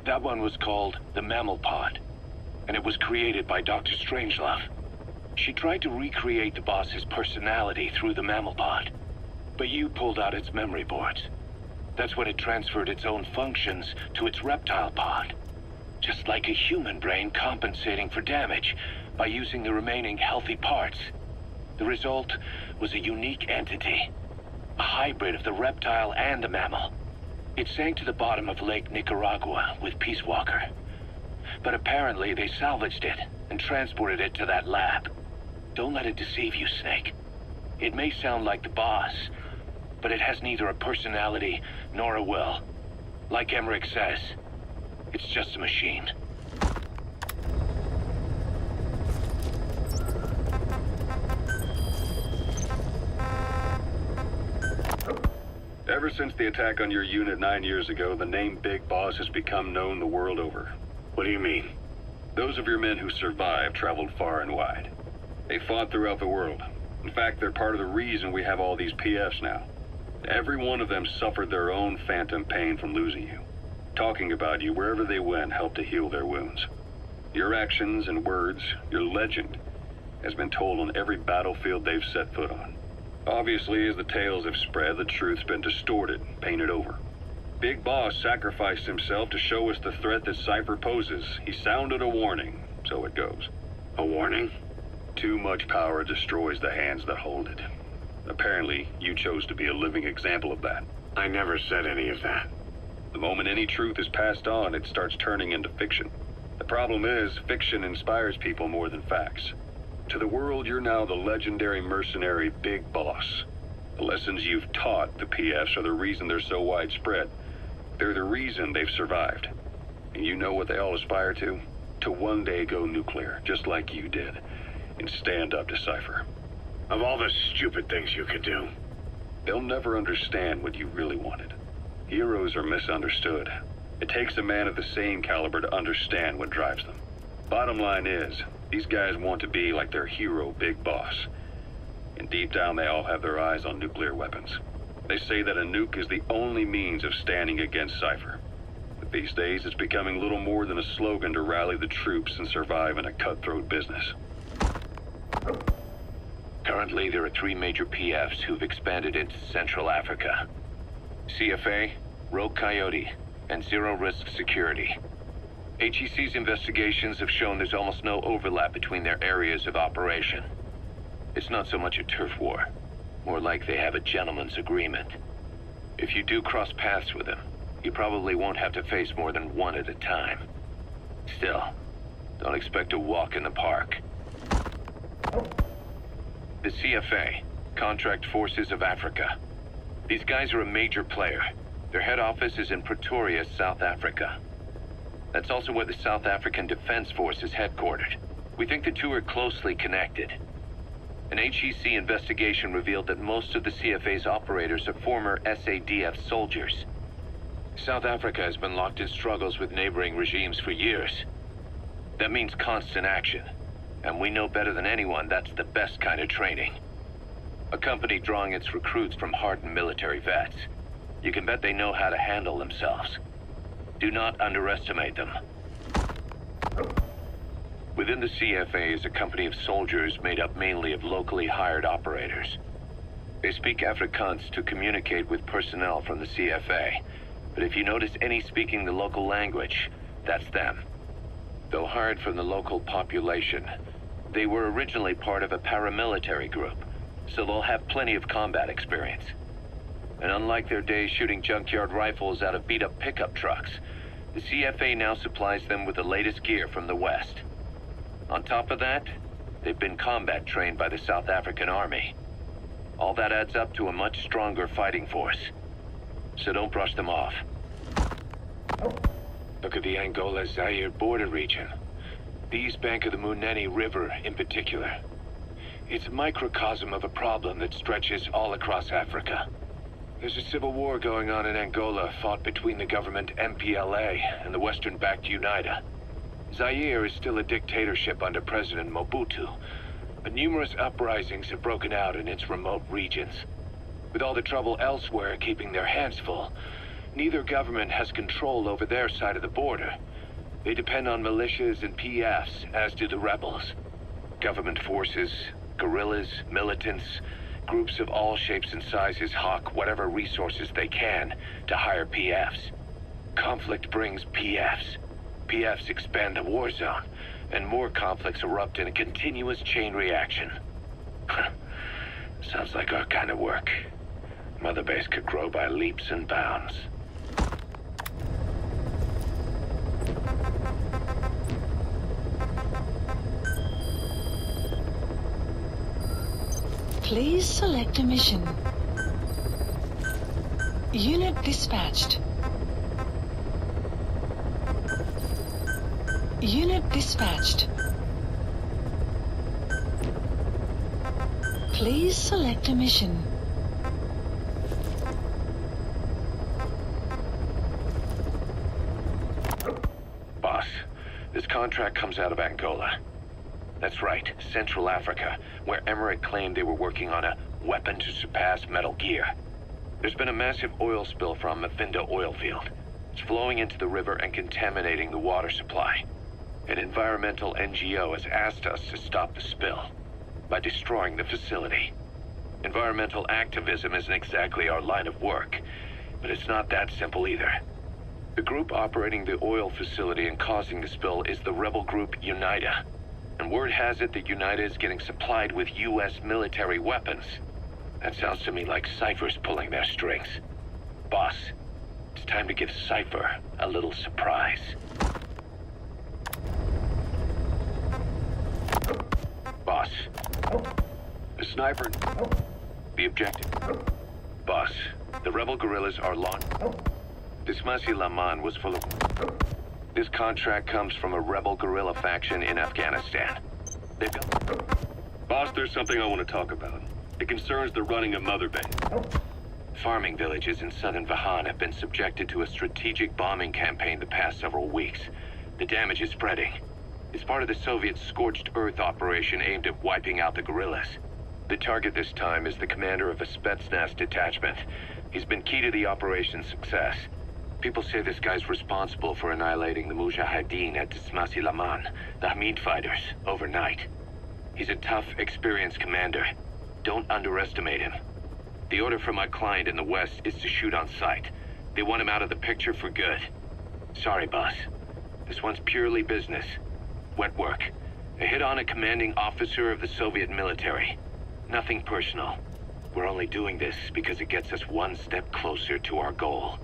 That one was called the Mammal Pod, and it was created by Dr. Strangelove. She tried to recreate the boss's personality through the Mammal Pod, but you pulled out its memory boards. That's when it transferred its own functions to its reptile pod. Just like a human brain compensating for damage by using the remaining healthy parts. The result was a unique entity, a hybrid of the reptile and the mammal. It sank to the bottom of Lake Nicaragua with Peace Walker. But apparently they salvaged it and transported it to that lab. Don't let it deceive you, Snake. It may sound like the boss, but it has neither a personality nor a will. Like Emmerich says, it's just a machine. Ever since the attack on your unit 9 years ago, the name Big Boss has become known the world over. What do you mean? Those of your men who survived traveled far and wide. They fought throughout the world, In fact, they're part of the reason we have all these PFs now. Every one of them suffered their own phantom pain from losing you. Talking about you wherever they went helped to heal their wounds. Your actions and words, your legend, has been told on every battlefield they've set foot on. Obviously, as the tales have spread, the truth's been distorted, painted over. Big Boss sacrificed himself to show us the threat that Cypher poses. He sounded a warning, so it goes. A warning? Too much power destroys the hands that hold it. Apparently, you chose to be a living example of that. I never said any of that. The moment any truth is passed on, it starts turning into fiction. The problem is, fiction inspires people more than facts. To the world, you're now the legendary mercenary Big Boss. The lessons you've taught the PFs are the reason they're so widespread. They're the reason they've survived. And you know what they all aspire to? To one day go nuclear, just like you did, and stand up to Cypher. Of all the stupid things you could do. They'll never understand what you really wanted. Heroes are misunderstood. It takes a man of the same caliber to understand what drives them. Bottom line is, these guys want to be like their hero Big Boss. And deep down they all have their eyes on nuclear weapons. They say that a nuke is the only means of standing against Cypher. But these days it's becoming little more than a slogan to rally the troops and survive in a cutthroat business. Currently, there are 3 major PFs who've expanded into Central Africa. CFA, Rogue Coyote, and Zero Risk Security. HEC's investigations have shown there's almost no overlap between their areas of operation. It's not so much a turf war, more like they have a gentleman's agreement. If you do cross paths with them, you probably won't have to face more than one at a time. Still, don't expect a walk in the park. The CFA, Contract Forces of Africa. These guys are a major player. Their head office is in Pretoria, South Africa. That's also where the South African Defense Force is headquartered. We think the two are closely connected. An HEC investigation revealed that most of the CFA's operators are former SADF soldiers. South Africa has been locked in struggles with neighboring regimes for years. That means constant action. And we know better than anyone that's the best kind of training. A company drawing its recruits from hardened military vets. You can bet they know how to handle themselves. Do not underestimate them. Within the CFA is a company of soldiers made up mainly of locally hired operators. They speak Afrikaans to communicate with personnel from the CFA, but if you notice any speaking the local language, that's them. Though hired from the local population, they were originally part of a paramilitary group, so they'll have plenty of combat experience. And unlike their days shooting junkyard rifles out of beat-up pickup trucks, the CFA now supplies them with the latest gear from the West. On top of that, they've been combat trained by the South African Army. All that adds up to a much stronger fighting force. So don't brush them off. Look at the Angola-Zaire border region. The east bank of the Munene River in particular. It's a microcosm of a problem that stretches all across Africa. There's a civil war going on in Angola fought between the government MPLA and the Western-backed UNITA. Zaire is still a dictatorship under President Mobutu, but numerous uprisings have broken out in its remote regions. With all the trouble elsewhere keeping their hands full, neither government has control over their side of the border. They depend on militias and PFs, as do the rebels. Government forces, guerrillas, militants, groups of all shapes and sizes hawk whatever resources they can to hire PFs. Conflict brings PFs. PFs expand the war zone, and more conflicts erupt in a continuous chain reaction. Sounds like our kind of work. Mother Base could grow by leaps and bounds. Please select a mission. Unit dispatched. Unit dispatched. Please select a mission. Boss, this contract comes out of Angola. That's right, Central Africa, where Emmerich claimed they were working on a weapon to surpass Metal Gear. There's been a massive oil spill from Mafinda oil field. It's flowing into the river and contaminating the water supply. An environmental NGO has asked us to stop the spill by destroying the facility. Environmental activism isn't exactly our line of work, but it's not that simple either. The group operating the oil facility and causing the spill is the rebel group UNITA. And word has it that UNITA is getting supplied with U.S. military weapons. That sounds to me like Cypher's pulling their strings. Boss, it's time to give Cypher a little surprise. Boss. The sniper. The objective. Boss, the rebel guerrillas are Dismasi Laman was full of... This contract comes from a rebel guerrilla faction in Afghanistan. They've got... Boss, there's something I want to talk about. It concerns the running of Mother Base. Farming villages in southern Vahan have been subjected to a strategic bombing campaign the past several weeks. The damage is spreading. It's part of the Soviet Scorched Earth operation aimed at wiping out the guerrillas. The target this time is the commander of a Spetsnaz detachment. He's been key to the operation's success. People say this guy's responsible for annihilating the Mujahideen at Dismasi Laman, the Hamid fighters, overnight. He's a tough, experienced commander. Don't underestimate him. The order from my client in the West is to shoot on sight. They want him out of the picture for good. Sorry, boss. This one's purely business. Wet work. A hit on a commanding officer of the Soviet military. Nothing personal. We're only doing this because it gets us one step closer to our goal.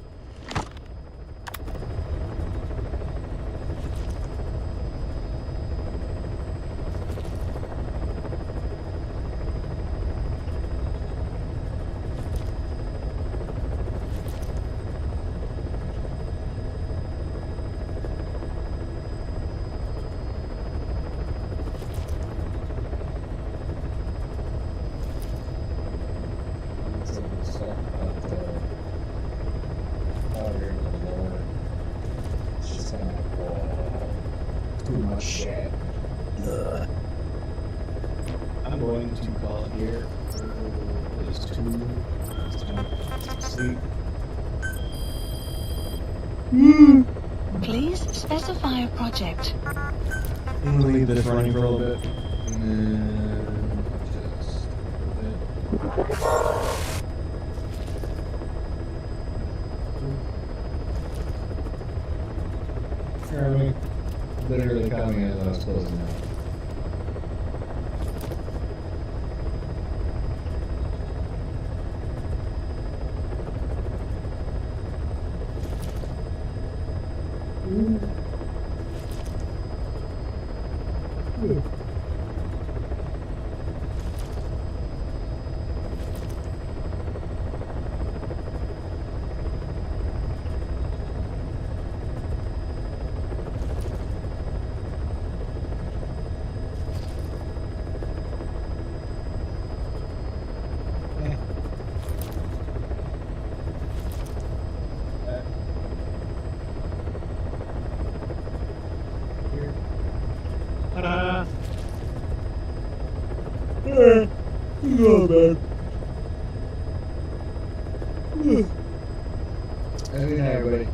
I'm going to call it here. It's 2. It's time to sleep. Please specify a project. I'm gonna leave this running for a little bit. And then just a little bit. Apparently, literally coming as I was closing out. Go, man. Good night, everybody.